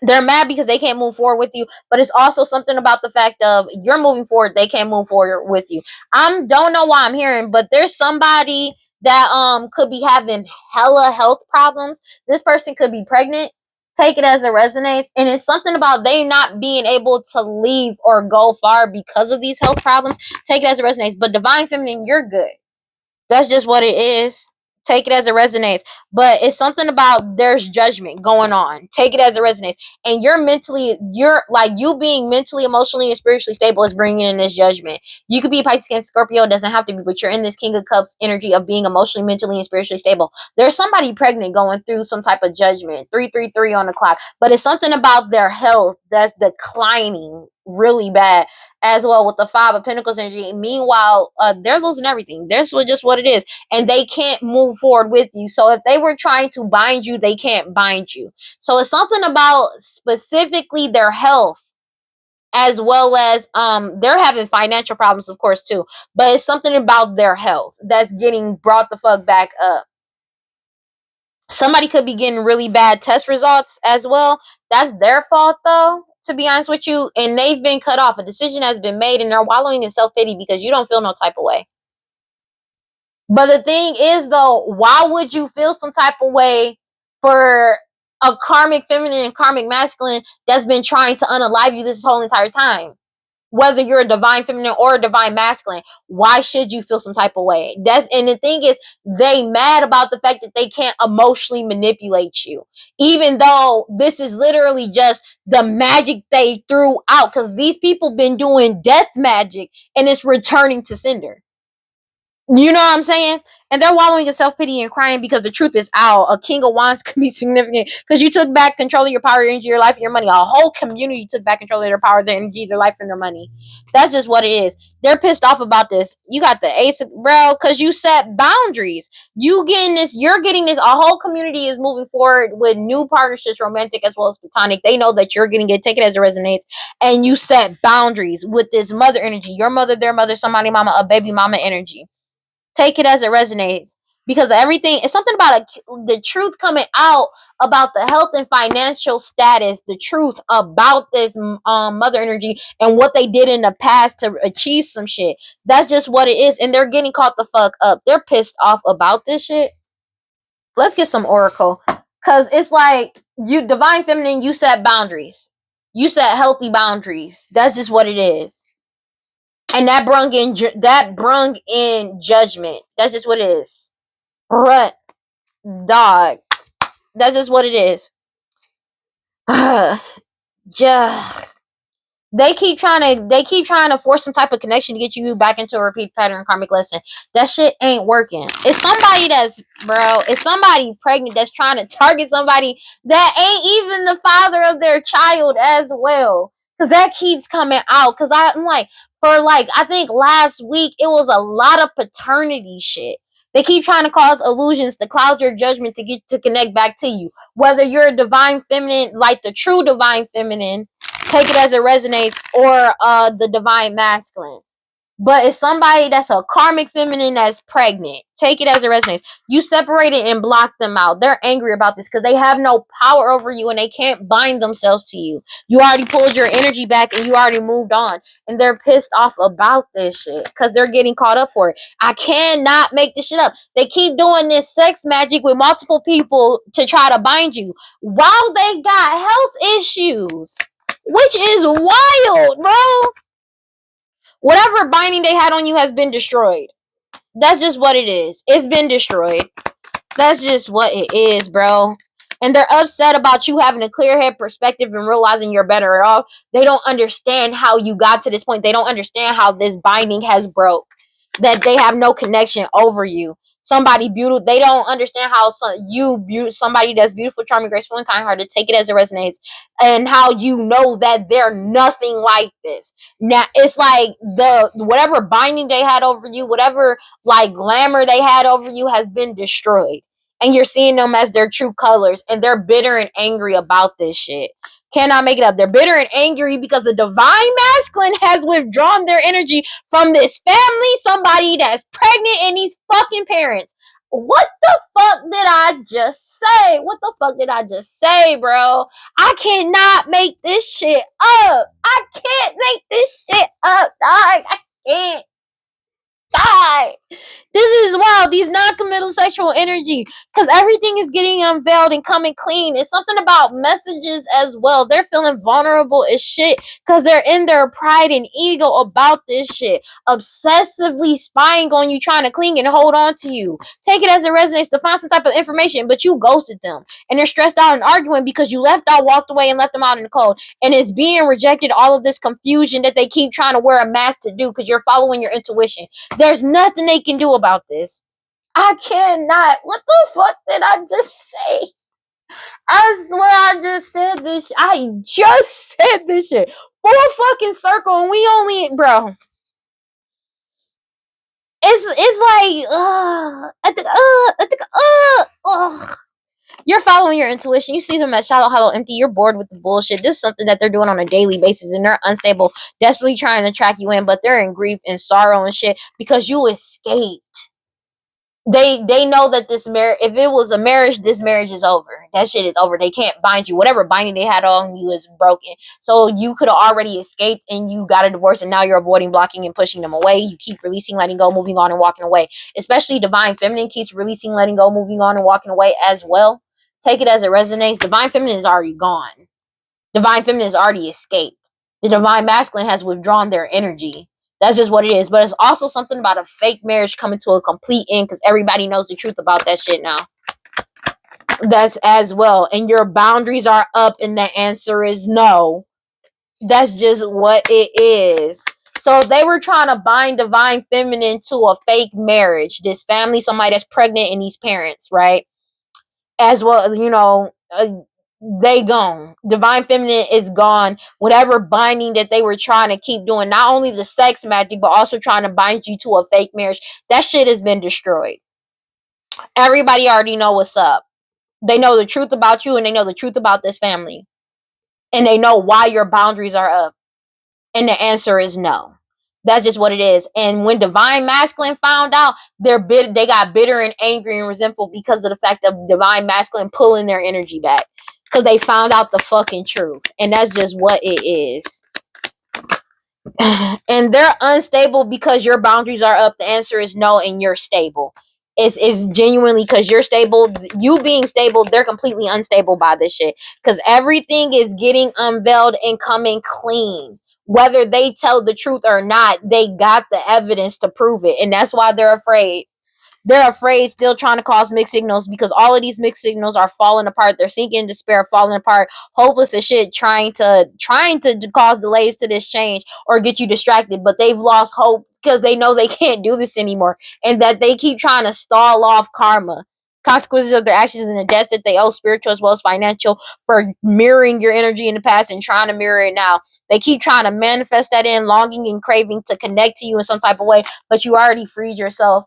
Speaker 1: they're mad because they can't move forward with you, but it's also something about the fact of you're moving forward, they can't move forward with you. Don't know why I'm hearing, but there's somebody that could be having hella health problems. This person could be pregnant. Take it as it resonates. And it's something about they not being able to leave or go far because of these health problems. Take it as it resonates. But divine feminine, you're good. That's just what it is. Take it as it resonates. But it's something about there's judgment going on. Take it as it resonates. And you're like, you being mentally, emotionally, and spiritually stable is bringing in this judgment. You could be Pisces, Cancer, Scorpio. It doesn't have to be, but you're in this King of Cups energy of being emotionally, mentally, and spiritually stable. There's somebody pregnant going through some type of judgment. 333 on the clock. But it's something about their health that's declining really bad as well, with the Five of Pentacles energy. Meanwhile, they're losing everything. That's just what it is. And they can't move forward with you. So if they were trying to bind you, they can't bind you. So it's something about specifically their health, as well as they're having financial problems, of course, too. But it's something about their health that's getting brought the fuck back up. Somebody could be getting really bad test results as well. That's their fault, though, to be honest with you. And they've been cut off. A decision has been made, and they're wallowing in self-pity because you don't feel no type of way. But the thing is, though, why would you feel some type of way for a karmic feminine and karmic masculine that's been trying to unalive you this whole entire time? Whether you're a divine feminine or a divine masculine, why should you feel some type of way? And the thing is, they mad about the fact that they can't emotionally manipulate you, even though this is literally just the magic they threw out, because these people been doing death magic and it's returning to sender. You know what I'm saying? And they're wallowing in self-pity and crying because the truth is out. A King of Wands can be significant because you took back control of your power, your energy, your life, and your money. A whole community took back control of their power, their energy, their life, and their money. That's just what it is. They're pissed off about this. You got the ace, bro, because you set boundaries. You're getting this. A whole community is moving forward with new partnerships, romantic as well as platonic. They know that you're getting it. Take it as it resonates. And you set boundaries with this mother energy. Your mother, their mother, somebody mama, a baby mama energy. Take it as it resonates. because everything, it's something about the truth coming out about the health and financial status, the truth about this mother energy and what they did in the past to achieve some shit. That's just what it is, and they're getting caught the fuck up. They're pissed off about this shit. Let's get some oracle, because it's like, you divine feminine, you set boundaries, you set healthy boundaries. That's just what it is, and that brung in judgment. That's just what it is. Bruh, dog, that's just what it is. Just, they keep trying to force some type of connection to get you back into a repeat pattern karmic lesson. That shit ain't working. It's somebody pregnant that's trying to target somebody that ain't even the father of their child as well. Cause that keeps coming out. Cause I'm like, I think last week it was a lot of paternity shit. They keep trying to cause illusions to cloud your judgment to get to connect back to you. Whether you're a divine feminine, like the true divine feminine, take it as it resonates, or the divine masculine. But it's somebody that's a karmic feminine that's pregnant. Take it as it resonates. You separated and blocked them out. They're angry about this because they have no power over you and they can't bind themselves to you. You already pulled your energy back and you already moved on. And they're pissed off about this shit because they're getting caught up for it. I cannot make this shit up. They keep doing this sex magic with multiple people to try to bind you while they got health issues, which is wild, bro. Whatever binding they had on you has been destroyed. That's just what it is. It's been destroyed. That's just what it is, bro. And they're upset about you having a clear head perspective and realizing you're better off. They don't understand how you got to this point. They don't understand how this binding has broke. That they have no connection over you. Somebody beautiful. They don't understand how somebody that's beautiful, charming, graceful, and kind-hearted, take it as it resonates, and how you know that they're nothing like this. Now it's like the whatever binding they had over you, whatever like glamour they had over you has been destroyed, and you're seeing them as their true colors, and they're bitter and angry about this shit. Cannot make it up. They're bitter and angry because the divine masculine has withdrawn their energy from this family, somebody that's pregnant, and these fucking parents. What the fuck did I just say? What the fuck did I just say, bro? I cannot make this shit up. I can't make this shit up, dog. I can't. Die. This is wild. These non-committal sexual energy, because everything is getting unveiled and coming clean. It's something about messages as well. They're feeling vulnerable as shit because they're in their pride and ego about this shit, obsessively spying on you, trying to cling and hold on to you. Take it as it resonates to find some type of information, but you ghosted them, and they're stressed out and arguing because you left out, walked away, and left them out in the cold. And it's being rejected. All of this confusion that they keep trying to wear a mask to do because you're following your intuition. There's nothing they can do about this. I cannot. What the fuck did I just say? I swear I just said this. I just said this shit. Full fucking circle, and we only, bro. It's like, you're following your intuition. You see them as shallow, hollow, empty. You're bored with the bullshit. This is something that they're doing on a daily basis, and they're unstable, desperately trying to track you in, but they're in grief and sorrow and shit because you escaped. They know that this marriage, if it was a marriage, this marriage is over. That shit is over. They can't bind you. Whatever binding they had on you is broken. So you could have already escaped and you got a divorce, and now you're avoiding, blocking, and pushing them away. You keep releasing, letting go, moving on, and walking away. Especially divine feminine keeps releasing, letting go, moving on, and walking away as well. Take it as it resonates. Divine feminine is already gone. Divine feminine has already escaped. The divine masculine has withdrawn their energy. That's just what it is. But it's also something about a fake marriage coming to a complete end because everybody knows the truth about that shit now. That's as well. And your boundaries are up, and the answer is no. That's just what it is. So they were trying to bind divine feminine to a fake marriage. This family, somebody that's pregnant, and these parents, right? As well, you know, they gone. Divine feminine is gone. Whatever binding that they were trying to keep doing, not only the sex magic, but also trying to bind you to a fake marriage, that shit has been destroyed. Everybody already know what's up. They know the truth about you, and they know the truth about this family, and they know why your boundaries are up, and the answer is no. That's just what it is. And when divine masculine found out, they got bitter and angry and resentful because of the fact of divine masculine pulling their energy back. Because they found out the fucking truth. And that's just what it is. And they're unstable because your boundaries are up. The answer is no, and you're stable. It's genuinely because you're stable. You being stable, they're completely unstable by this shit. Because everything is getting unveiled and coming clean. Whether they tell the truth or not, they got the evidence to prove it. And that's why they're afraid. They're afraid, still trying to cause mixed signals, because all of these mixed signals are falling apart. They're sinking in despair, falling apart, hopeless as shit, trying to cause delays to this change or get you distracted. But they've lost hope because they know they can't do this anymore, and that they keep trying to stall off karma, consequences of their actions, and the debts that they owe, spiritual as well as financial, for mirroring your energy in the past and trying to mirror it now. They keep trying to manifest that in longing and craving to connect to you in some type of way, but you already freed yourself.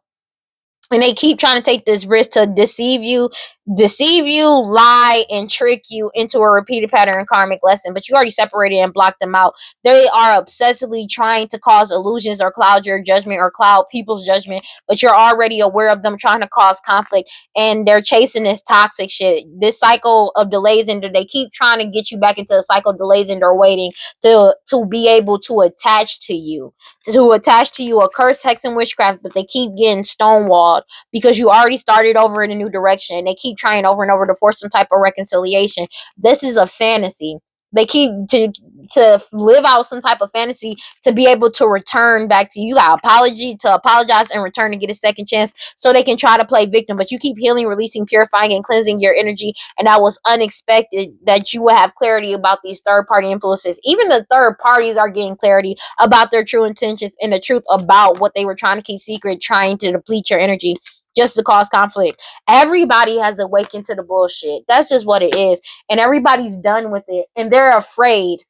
Speaker 1: And they keep trying to take this risk to deceive you, lie, and trick you into a repeated pattern karmic lesson. But you already separated and blocked them out. They are obsessively trying to cause illusions or cloud your judgment or cloud people's judgment. But you're already aware of them trying to cause conflict. And they're chasing this toxic shit. This cycle of delays, and they keep trying to get you back into a cycle of delays, and they're waiting to be able to attach to you. A curse, hex, and witchcraft, but they keep getting stonewalled because you already started over in a new direction. They keep trying over and over to force some type of reconciliation. This is a fantasy. They keep to live out some type of fantasy to be able to return back to you. Got apologize and return to get a second chance, so they can try to play victim. But you keep healing, releasing, purifying, and cleansing your energy. And that was unexpected that you would have clarity about these third party influences. Even the third parties are getting clarity about their true intentions and the truth about what they were trying to keep secret, trying to deplete your energy just to cause conflict. Everybody has awakened to the bullshit. That's just what it is. And everybody's done with it. And they're afraid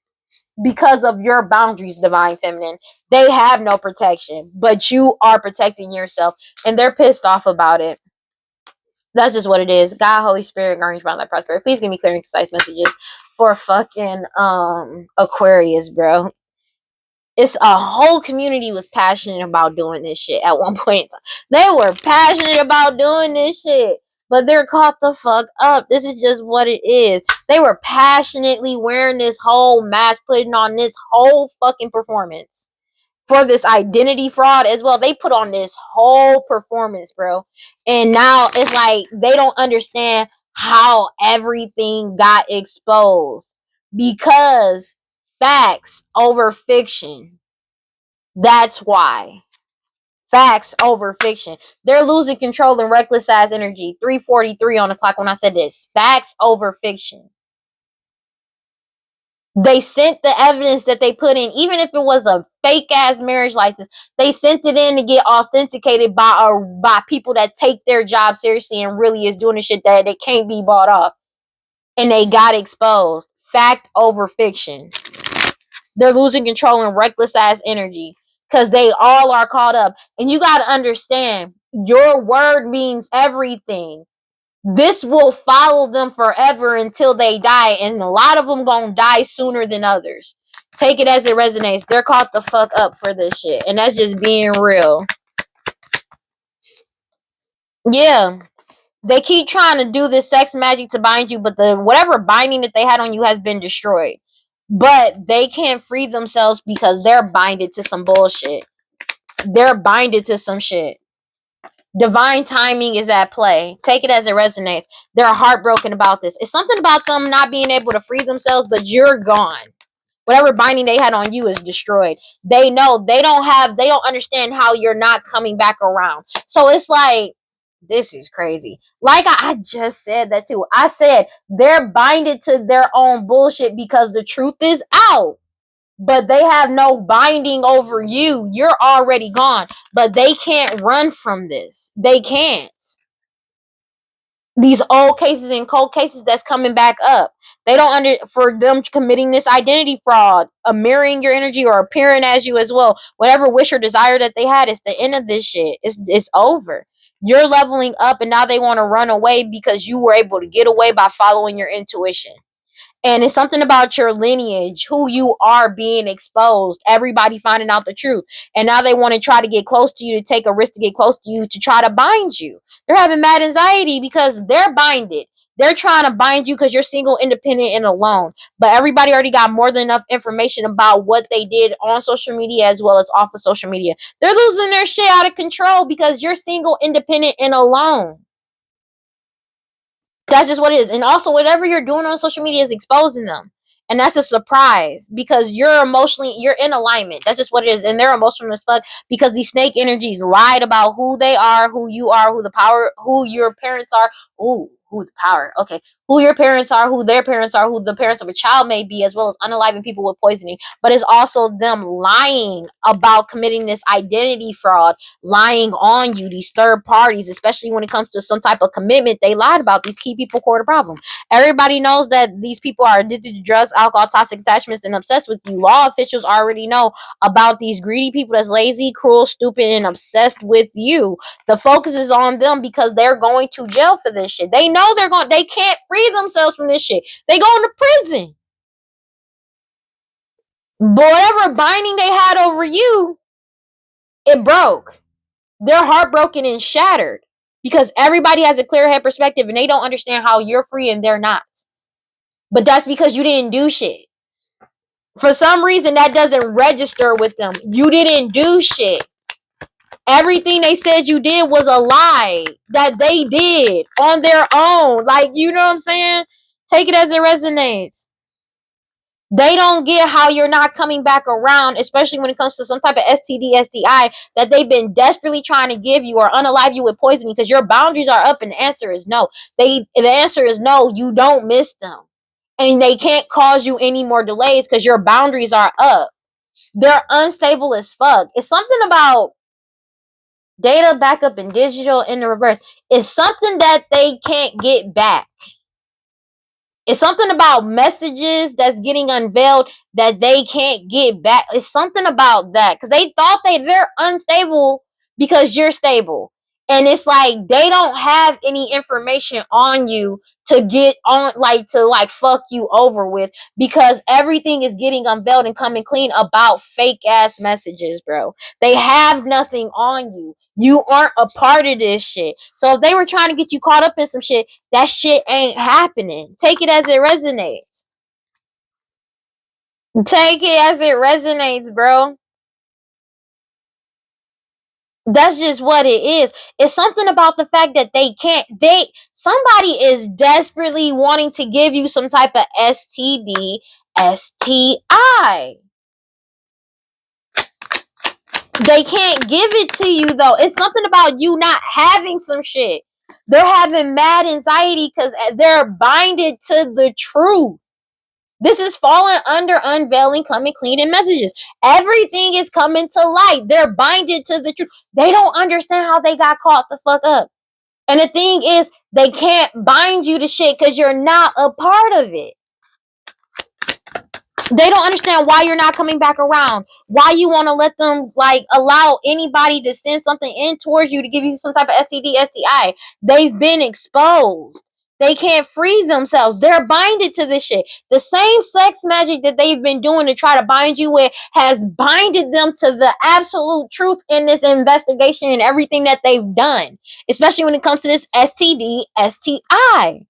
Speaker 1: because of your boundaries, divine feminine. They have no protection, but you are protecting yourself. And they're pissed off about it. That's just what it is. God, Holy Spirit, guardians around that prosperity. Please give me clear and concise messages for fucking Aquarius, bro. It's a whole community was passionate about doing this shit at one point in time. They were passionate about doing this shit, but they're caught the fuck up. This is just what it is. They were passionately wearing this whole mask, putting on this whole fucking performance for this identity fraud as well. They put on this whole performance, bro. And now it's like they don't understand how everything got exposed because facts over fiction. That's why. Facts over fiction. They're losing control and reckless ass energy. 3:43 on the clock when I said this. Facts over fiction. They sent the evidence that they put in, even if it was a fake ass marriage license, they sent it in to get authenticated by people that take their job seriously and really is doing the shit that they can't be bought off. And they got exposed. Fact over fiction. They're losing control and reckless ass energy because they all are caught up. And you got to understand, your word means everything. This will follow them forever until they die, and a lot of them gonna die sooner than others. Take it as it resonates. They're caught the fuck up for this shit, and that's just being real. Yeah, they keep trying to do this sex magic to bind you, but the whatever binding that they had on you has been destroyed. But they can't free themselves because they're binded to some bullshit. They're binded to some shit. Divine timing is at play. Take it as it resonates. They're heartbroken about this. It's something about them not being able to free themselves, but you're gone. Whatever binding they had on you is destroyed. They know they don't understand how you're not coming back around. So it's like, this is crazy. Like I just said that too. I said they're binded to their own bullshit because the truth is out. But they have no binding over you. You're already gone. But they can't run from this. They can't. These old cases and cold cases that's coming back up. They don't for them committing this identity fraud, mirroring your energy or appearing as you as well. Whatever wish or desire that they had, it's the end of this shit. It's over. You're leveling up and now they want to run away because you were able to get away by following your intuition. And it's something about your lineage, who you are being exposed, everybody finding out the truth. And now they want to try to get close to you, to take a risk to get close to you, to try to bind you. They're having mad anxiety because they're binded. They're trying to bind you because you're single, independent, and alone. But everybody already got more than enough information about what they did on social media as well as off of social media. They're losing their shit out of control because you're single, independent, and alone. That's just what it is. And also, whatever you're doing on social media is exposing them. And that's a surprise because you're in alignment. That's just what it is. And they're emotional as fuck because these snake energies lied about who they are, who you are, who your parents are. Ooh, who the power. Okay. Who your parents are, who their parents are, who the parents of a child may be, as well as unaliving people with poisoning. But it's also them lying about committing this identity fraud, lying on you, these third parties, especially when it comes to some type of commitment. They lied about these key people core the problem. Everybody knows that these people are addicted to drugs, alcohol, toxic attachments, and obsessed with you. Law officials already know about these greedy people that's lazy, cruel, stupid, and obsessed with you. The focus is on them because they're going to jail for this shit. They know they can't free themselves from this shit. They go into prison. But whatever binding they had over you, it broke. They're heartbroken and shattered because everybody has a clear head perspective and they don't understand how you're free and they're not. But that's because you didn't do shit. For some reason, that doesn't register with them. You didn't do shit. Everything they said you did was a lie that they did on their own. Like, you know what I'm saying? Take it as it resonates. They don't get how you're not coming back around, especially when it comes to some type of STD, STI that they've been desperately trying to give you or unalive you with poisoning because your boundaries are up and the answer is no. The answer is no, you don't miss them. And they can't cause you any more delays because your boundaries are up. They're unstable as fuck. It's something about data backup and digital in the reverse. It's something that they can't get back. It's something about messages that's getting unveiled that they can't get back. It's something about that because they thought they're unstable because you're stable. And it's like they don't have any information on you to get on, to fuck you over with because everything is getting unveiled and coming clean about fake ass messages, bro. They have nothing on you. You aren't a part of this shit. So if they were trying to get you caught up in some shit, that shit ain't happening. Take it as it resonates. Take it as it resonates, bro. That's just what it is. It's something about the fact that somebody is desperately wanting to give you some type of STD, STI. They can't give it to you though. It's something about you not having some shit. They're having mad anxiety because they're binded to the truth. This is falling under unveiling, coming clean, and messages. Everything is coming to light. They're binded to the truth. They don't understand how they got caught the fuck up. And the thing is, they can't bind you to shit because you're not a part of it. They don't understand why you're not coming back around. Why you want to let them allow anybody to send something in towards you to give you some type of STD, STI. They've been exposed. They can't free themselves. They're binded to this shit. The same sex magic that they've been doing to try to bind you with has binded them to the absolute truth in this investigation and everything that they've done. Especially when it comes to this STD, STI.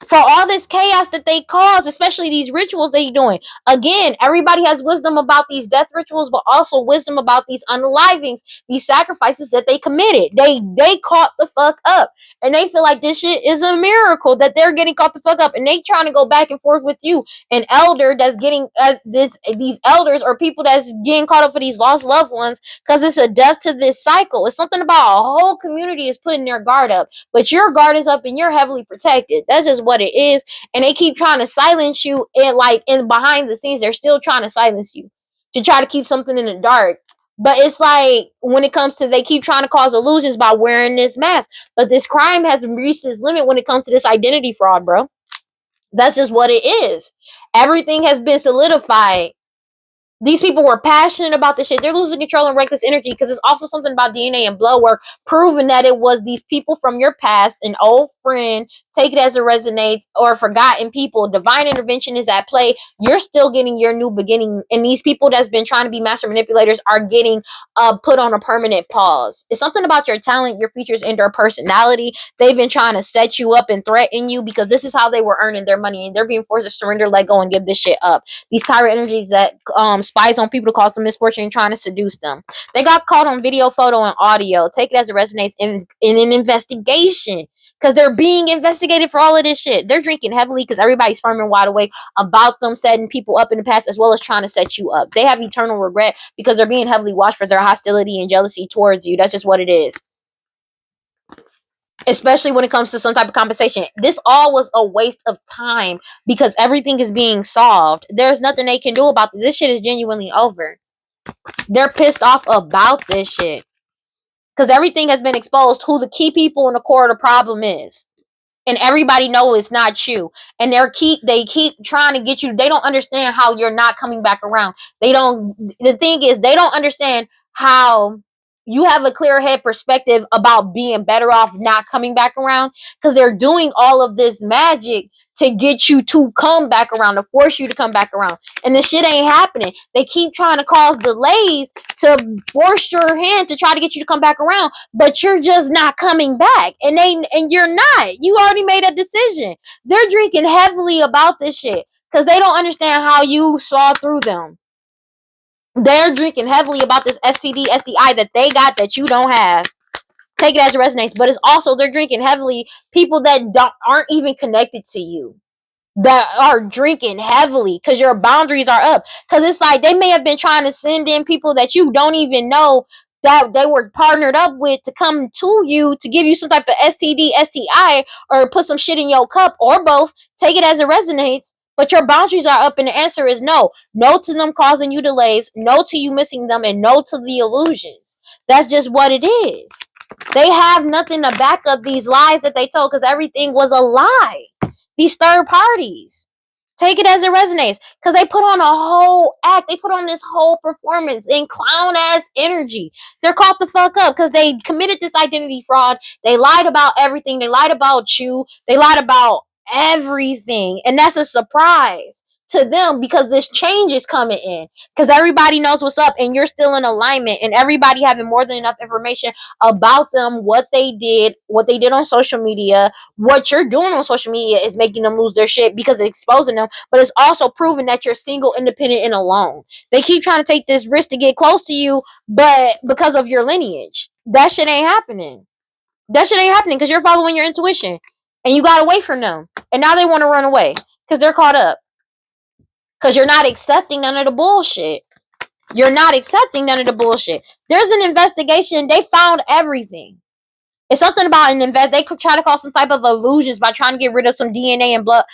Speaker 1: For all this chaos that they cause, especially these rituals they're doing. Again, everybody has wisdom about these death rituals, but also wisdom about these unalivings, these sacrifices that they committed. They caught the fuck up. And they feel like this shit is a miracle that they're getting caught the fuck up. And they trying to go back and forth with you. An elder that's getting these elders or people that's getting caught up with these lost loved ones because it's a death to this cycle. It's something about a whole community is putting their guard up. But your guard is up and you're heavily protected. That's just what it is. And they keep trying to silence you in behind the scenes. They're still trying to silence you to try to keep something in the dark. But it's like when it comes to, they keep trying to cause illusions by wearing this mask. But this crime has reached its limit when it comes to this identity fraud, bro. That's just what it is. Everything has been solidified. These people were passionate about this shit. They're losing control and reckless energy because it's also something about DNA and blood work proving that it was these people from your past, an old friend, take it as it resonates, or forgotten people. Divine intervention is at play. You're still getting your new beginning, and these people that's been trying to be master manipulators are getting put on a permanent pause. It's something about your talent, your features, and their personality. They've been trying to set you up and threaten you because this is how they were earning their money, and they're being forced to surrender, let go, and give this shit up. These tyrant energies that spies on people to cause them misfortune and trying to seduce them. They got caught on video, photo, and audio. Take it as it resonates in an investigation. Because they're being investigated for all of this shit. They're drinking heavily because everybody's firm and wide awake about them setting people up in the past as well as trying to set you up. They have eternal regret because they're being heavily watched for their hostility and jealousy towards you. That's just what it is. Especially when it comes to some type of compensation. This all was a waste of time because everything is being solved. There's nothing they can do about this. This shit is genuinely over. They're pissed off about this shit. Because everything has been exposed who the key people in the core of the problem is. And everybody knows it's not you. And they keep trying to get you. They don't understand how you're not coming back around. The thing is, they don't understand how you have a clear head perspective about being better off not coming back around. Because they're doing all of this magic to get you to come back around, to force you to come back around. And this shit ain't happening. They keep trying to cause delays to force your hand to try to get you to come back around, but you're just not coming back. And you're not. You already made a decision. They're drinking heavily about this shit because they don't understand how you saw through them. They're drinking heavily about this STD, STI that they got that you don't have. Take it as it resonates, but it's also they're drinking heavily people that aren't even connected to you, that are drinking heavily because your boundaries are up. Because it's like they may have been trying to send in people that you don't even know that they were partnered up with to come to you to give you some type of STD, STI, or put some shit in your cup, or both. Take it as it resonates. But your boundaries are up, and the answer is no. No to them causing you delays, no to you missing them, and no to the illusions. That's just what it is. They have nothing to back up these lies that they told because everything was a lie. These third parties. Take it as it resonates. Because they put on a whole act. They put on this whole performance in clown ass energy. They're caught the fuck up because they committed this identity fraud. They lied about everything. They lied about you. They lied about everything. And that's a surprise to them because this change is coming in. Because everybody knows what's up and you're still in alignment. And everybody having more than enough information about them, what they did on social media. What you're doing on social media is making them lose their shit because it's exposing them, but it's also proving that you're single, independent, and alone. They keep trying to take this risk to get close to you, but because of your lineage, that shit ain't happening. That shit ain't happening because you're following your intuition and you got away from them. And now they want to run away because they're caught up. Because you're not accepting none of the bullshit. You're not accepting none of the bullshit. There's an investigation. They found everything. It's something about an they could try to cause some type of illusions by trying to get rid of some DNA and blood.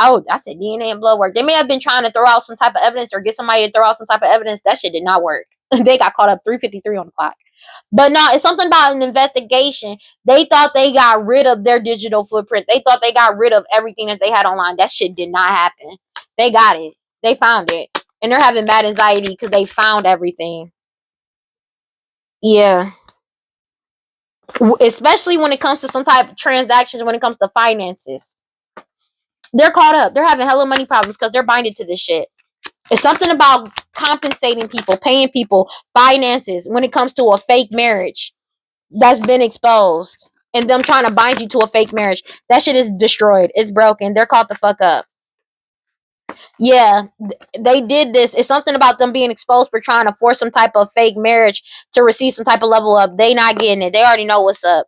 Speaker 1: Oh, I said DNA and blood work. They may have been trying to throw out some type of evidence or get somebody to throw out some type of evidence. That shit did not work. They got caught up 3:53 on the clock. But no, it's something about an investigation. They thought they got rid of their digital footprint. They thought they got rid of everything that they had online. That shit did not happen. They got it. They found it. And they're having bad anxiety because they found everything. Yeah. Especially when it comes to some type of transactions, when it comes to finances. They're caught up. They're having hella money problems because they're binded to this shit. It's something about compensating people, paying people, finances when it comes to a fake marriage that's been exposed. And them trying to bind you to a fake marriage. That shit is destroyed. It's broken. They're caught the fuck up. Yeah, they did this. It's something about them being exposed for trying to force some type of fake marriage to receive some type of level up. They not getting it. They already know what's up.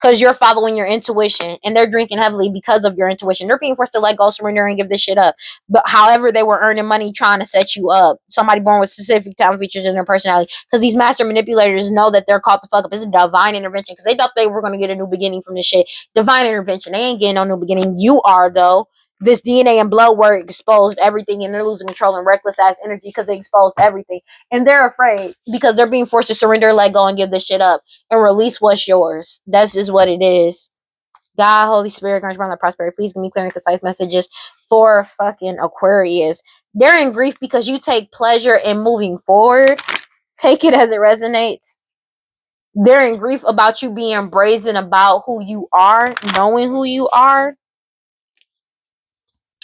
Speaker 1: Because you're following your intuition. And they're drinking heavily because of your intuition. They're being forced to let go, surrender, and give this shit up. But however, they were earning money trying to set you up. Somebody born with specific talent features in their personality. Because these master manipulators know that they're caught the fuck up. It's a divine intervention. Because they thought they were going to get a new beginning from this shit. Divine intervention. They ain't getting no new beginning. You are, though. This DNA and blood work exposed everything, and they're losing control and reckless ass energy because they exposed everything. And they're afraid because they're being forced to surrender, let go, and give this shit up and release what's yours. That's just what it is. God, Holy Spirit, grant the prosperity. Please give me clear and concise messages for fucking Aquarius. They're in grief because you take pleasure in moving forward. Take it as it resonates. They're in grief about you being brazen about who you are, knowing who you are,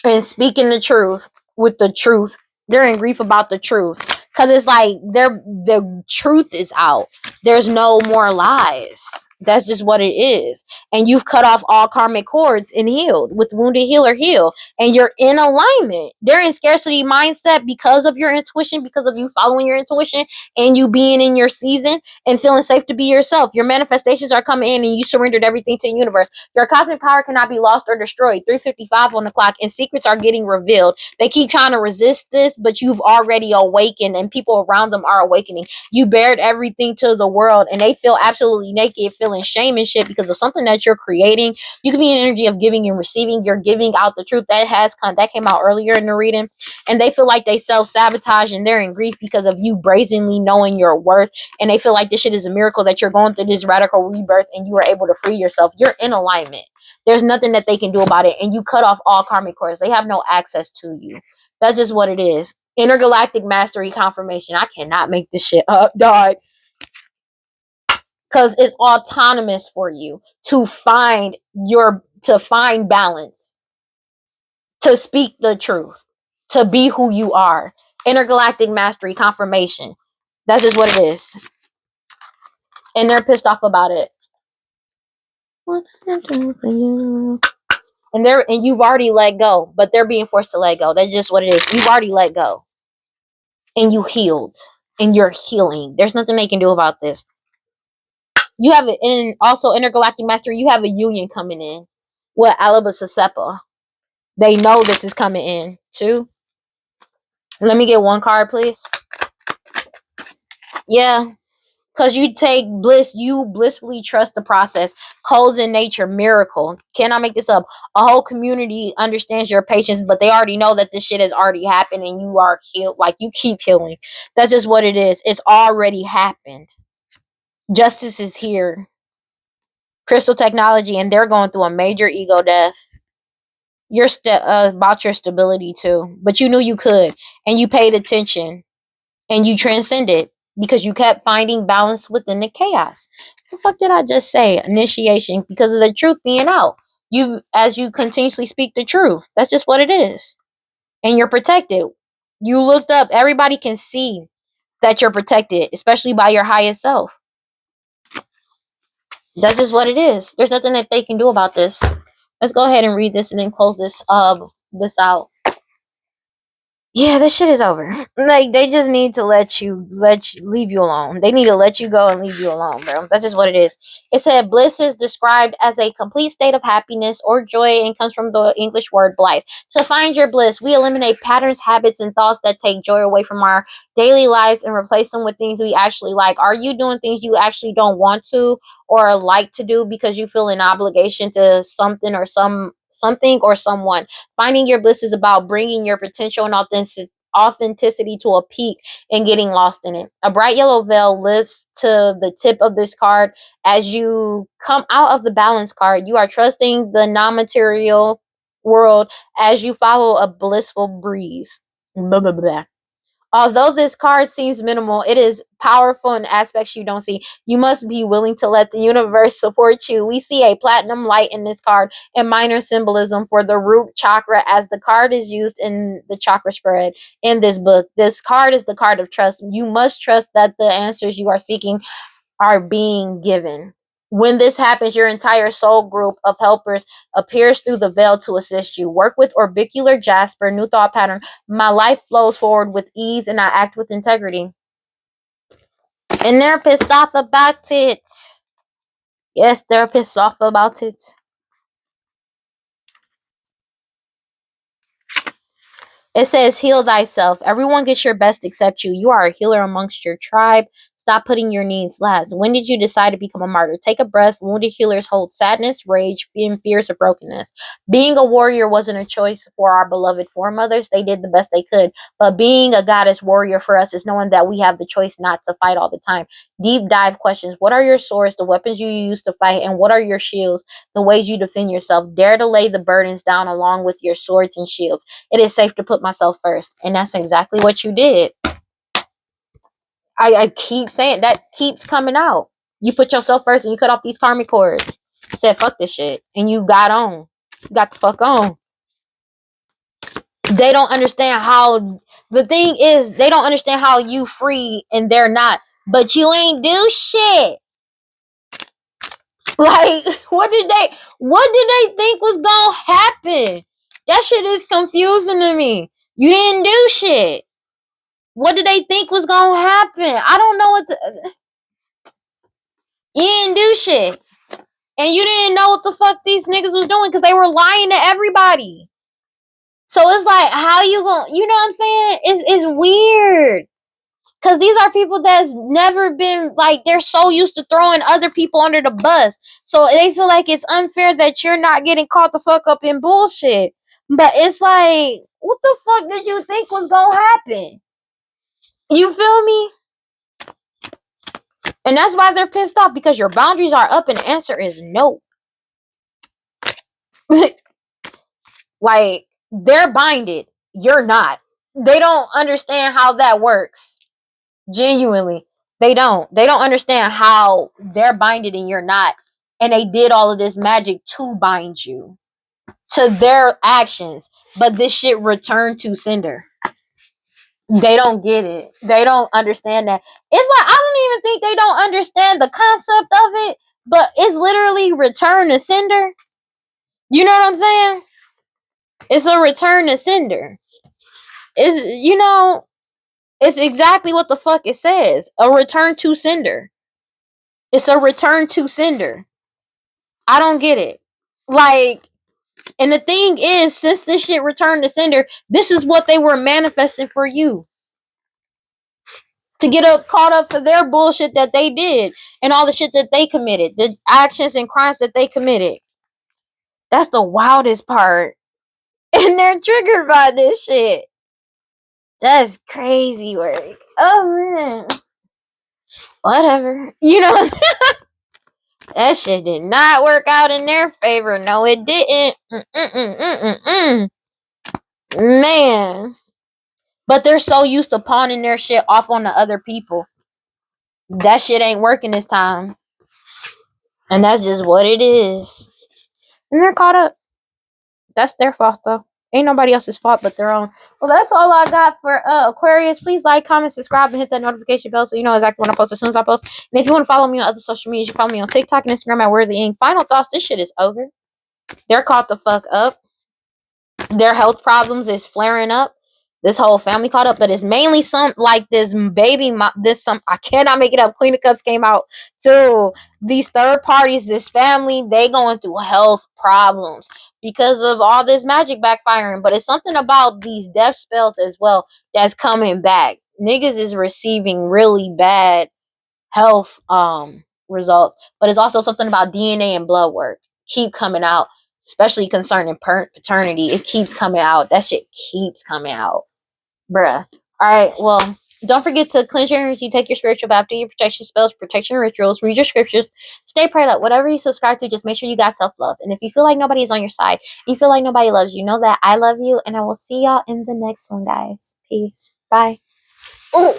Speaker 1: and speaking the truth with the truth. They're in grief about the truth. Cause it's like the truth is out. There's no more lies. That's just what it is. And you've cut off all karmic cords and healed with wounded healer heal. And you're in alignment. They're in scarcity mindset because of your intuition, because of you following your intuition and you being in your season and feeling safe to be yourself. Your manifestations are coming in and you surrendered everything to the universe. Your cosmic power cannot be lost or destroyed. 3:55 on the clock, and secrets are getting revealed. They keep trying to resist this, but you've already awakened, and people around them are awakening. You bared everything to the world, and they feel absolutely naked, feeling shame and shit because of something that you're creating. You can be an energy of giving and receiving. You're giving out the truth that came out earlier in the reading, and they feel like they self-sabotage and they're in grief because of you brazenly knowing your worth, and they feel like this shit is a miracle that you're going through this radical rebirth and you were able to free yourself. You're in alignment. There's nothing that they can do about it, and you cut off all karmic cords. They have no access to you. That's just what it is. Intergalactic mastery confirmation. I cannot make this shit up, dog. Because it's autonomous for you to find balance, to speak the truth, to be who you are. Intergalactic mastery confirmation. That's just what it is. And they're pissed off about it. What can I do for you? And you've already let go, but they're being forced to let go. That's just what it is. You've already let go. And you healed. And you're healing. There's nothing they can do about this. You have it in also intergalactic mastery, you have a union coming in with Alabasasepa. They know this is coming in too. Let me get one card, please. Yeah. Because you take bliss, you blissfully trust the process. Codes in nature, miracle. Cannot make this up. A whole community understands your patience, but they already know that this shit has already happened and you are healed. Like, you keep healing. That's just what it is. It's already happened. Justice is here. Crystal technology, and they're going through a major ego death. You're about your stability too, but you knew you could, and you paid attention, and you transcended because you kept finding balance within the chaos. What the fuck did I just say? Initiation, because of the truth being out. As you continuously speak the truth. That's just what it is, and you're protected. You looked up. Everybody can see that you're protected, especially by your highest self. That's just what it is. There's nothing that they can do about this. Let's go ahead and read this and then close this out. Yeah, this shit is over. Like, they just need to leave you alone. They need to let you go and leave you alone, bro. That's just what it is. It said bliss is described as a complete state of happiness or joy and comes from the English word blithe. To find your bliss, we eliminate patterns, habits, and thoughts that take joy away from our daily lives and replace them with things we actually like. Are you doing things you actually don't want to or like to do because you feel an obligation to something or something or someone? Finding your bliss is about bringing your potential and authenticity to a peak and getting lost in it. A bright yellow veil lifts to the tip of this card. As you come out of the balance card, you are trusting the non-material world as you follow a blissful breeze. Blah, blah, blah. Although this card seems minimal, it is powerful in aspects you don't see. You must be willing to let the universe support you. We see a platinum light in this card and minor symbolism for the root chakra as the card is used in the chakra spread in this book. This card is the card of trust. You must trust that the answers you are seeking are being given. When this happens, your entire soul group of helpers appears through the veil to assist you. Work with orbicular jasper, new thought pattern. My life flows forward with ease and I act with integrity. And they're pissed off about it. Yes, they're pissed off about it. It says, heal thyself. Everyone gets your best except you. You are a healer amongst your tribe. Stop putting your needs last. When did you decide to become a martyr? Take a breath. Wounded healers hold sadness, rage, and fears of brokenness. Being a warrior wasn't a choice for our beloved foremothers. They did the best they could. But being a goddess warrior for us is knowing that we have the choice not to fight all the time. Deep dive questions. What are your swords, the weapons you use to fight, and what are your shields, the ways you defend yourself? Dare to lay the burdens down along with your swords and shields. It is safe to put myself first. And that's exactly what you did. I keep saying that, keeps coming out. You put yourself first and you cut off these karmic cords. Said fuck this shit. And you got on. You got the fuck on. They don't understand how, the thing is, they don't understand how you free and they're not. But you ain't do shit. Like, what did they think was gonna happen? That shit is confusing to me. You didn't do shit. What did they think was gonna happen? I don't know what you didn't do shit. And you didn't know what the fuck these niggas was doing because they were lying to everybody. So it's like, how you gonna, you know what I'm saying? It's weird. Because these are people that's never been, like, they're so used to throwing other people under the bus. So they feel like it's unfair that you're not getting caught the fuck up in bullshit. But it's like, what the fuck did you think was gonna happen? You feel me? And that's why they're pissed off, because your boundaries are up and the answer is no. Like, they're binded. You're not. They don't understand how that works. Genuinely. They don't understand how they're binded and you're not. And they did all of this magic to bind you to their actions. But this shit returned to sender. They don't get it. They don't understand that. It's like, I don't even think they don't understand the concept of it. But it's literally return to sender. You know what I'm saying? It's a return to sender. It's exactly what the fuck it says. A return to sender. It's a return to sender. I don't get it. Like, and the thing is, since this shit returned to sender, this is what they were manifesting for you. To get caught up for their bullshit that they did. And all the shit that they committed. The actions and crimes that they committed. That's the wildest part. And they're triggered by this shit. That's crazy work. Oh, man. Whatever. You know, that shit did not work out in their favor. No, it didn't. Man. But they're so used to pawning their shit off on the other people. That shit ain't working this time. And that's just what it is. And they're caught up. That's their fault, though. Ain't nobody else's fault but their own. Well, that's all I got for Aquarius. Please like, comment, subscribe, and hit that notification bell so you know exactly when I post as soon as I post. And if you want to follow me on other social media, you can follow me on TikTok and Instagram at WeirdLee. Final thoughts, this shit is over. They're caught the fuck up. Their health problems is flaring up. This whole family caught up, but it's mainly some like this baby. I cannot make it up. Queen of Cups came out too. These third parties, this family, they going through health problems because of all this magic backfiring. But it's something about these death spells as well that's coming back. Niggas is receiving really bad health results, but it's also something about DNA and blood work keep coming out, especially concerning paternity. It keeps coming out. That shit keeps coming out. Bruh. Alright, well, don't forget to cleanse your energy, take your spiritual bath, do your protection spells, protection rituals, read your scriptures, stay prayed up. Whatever you subscribe to, just make sure you got self-love. And if you feel like nobody's on your side, you feel like nobody loves you, know that I love you, and I will see y'all in the next one, guys. Peace. Bye. Ooh.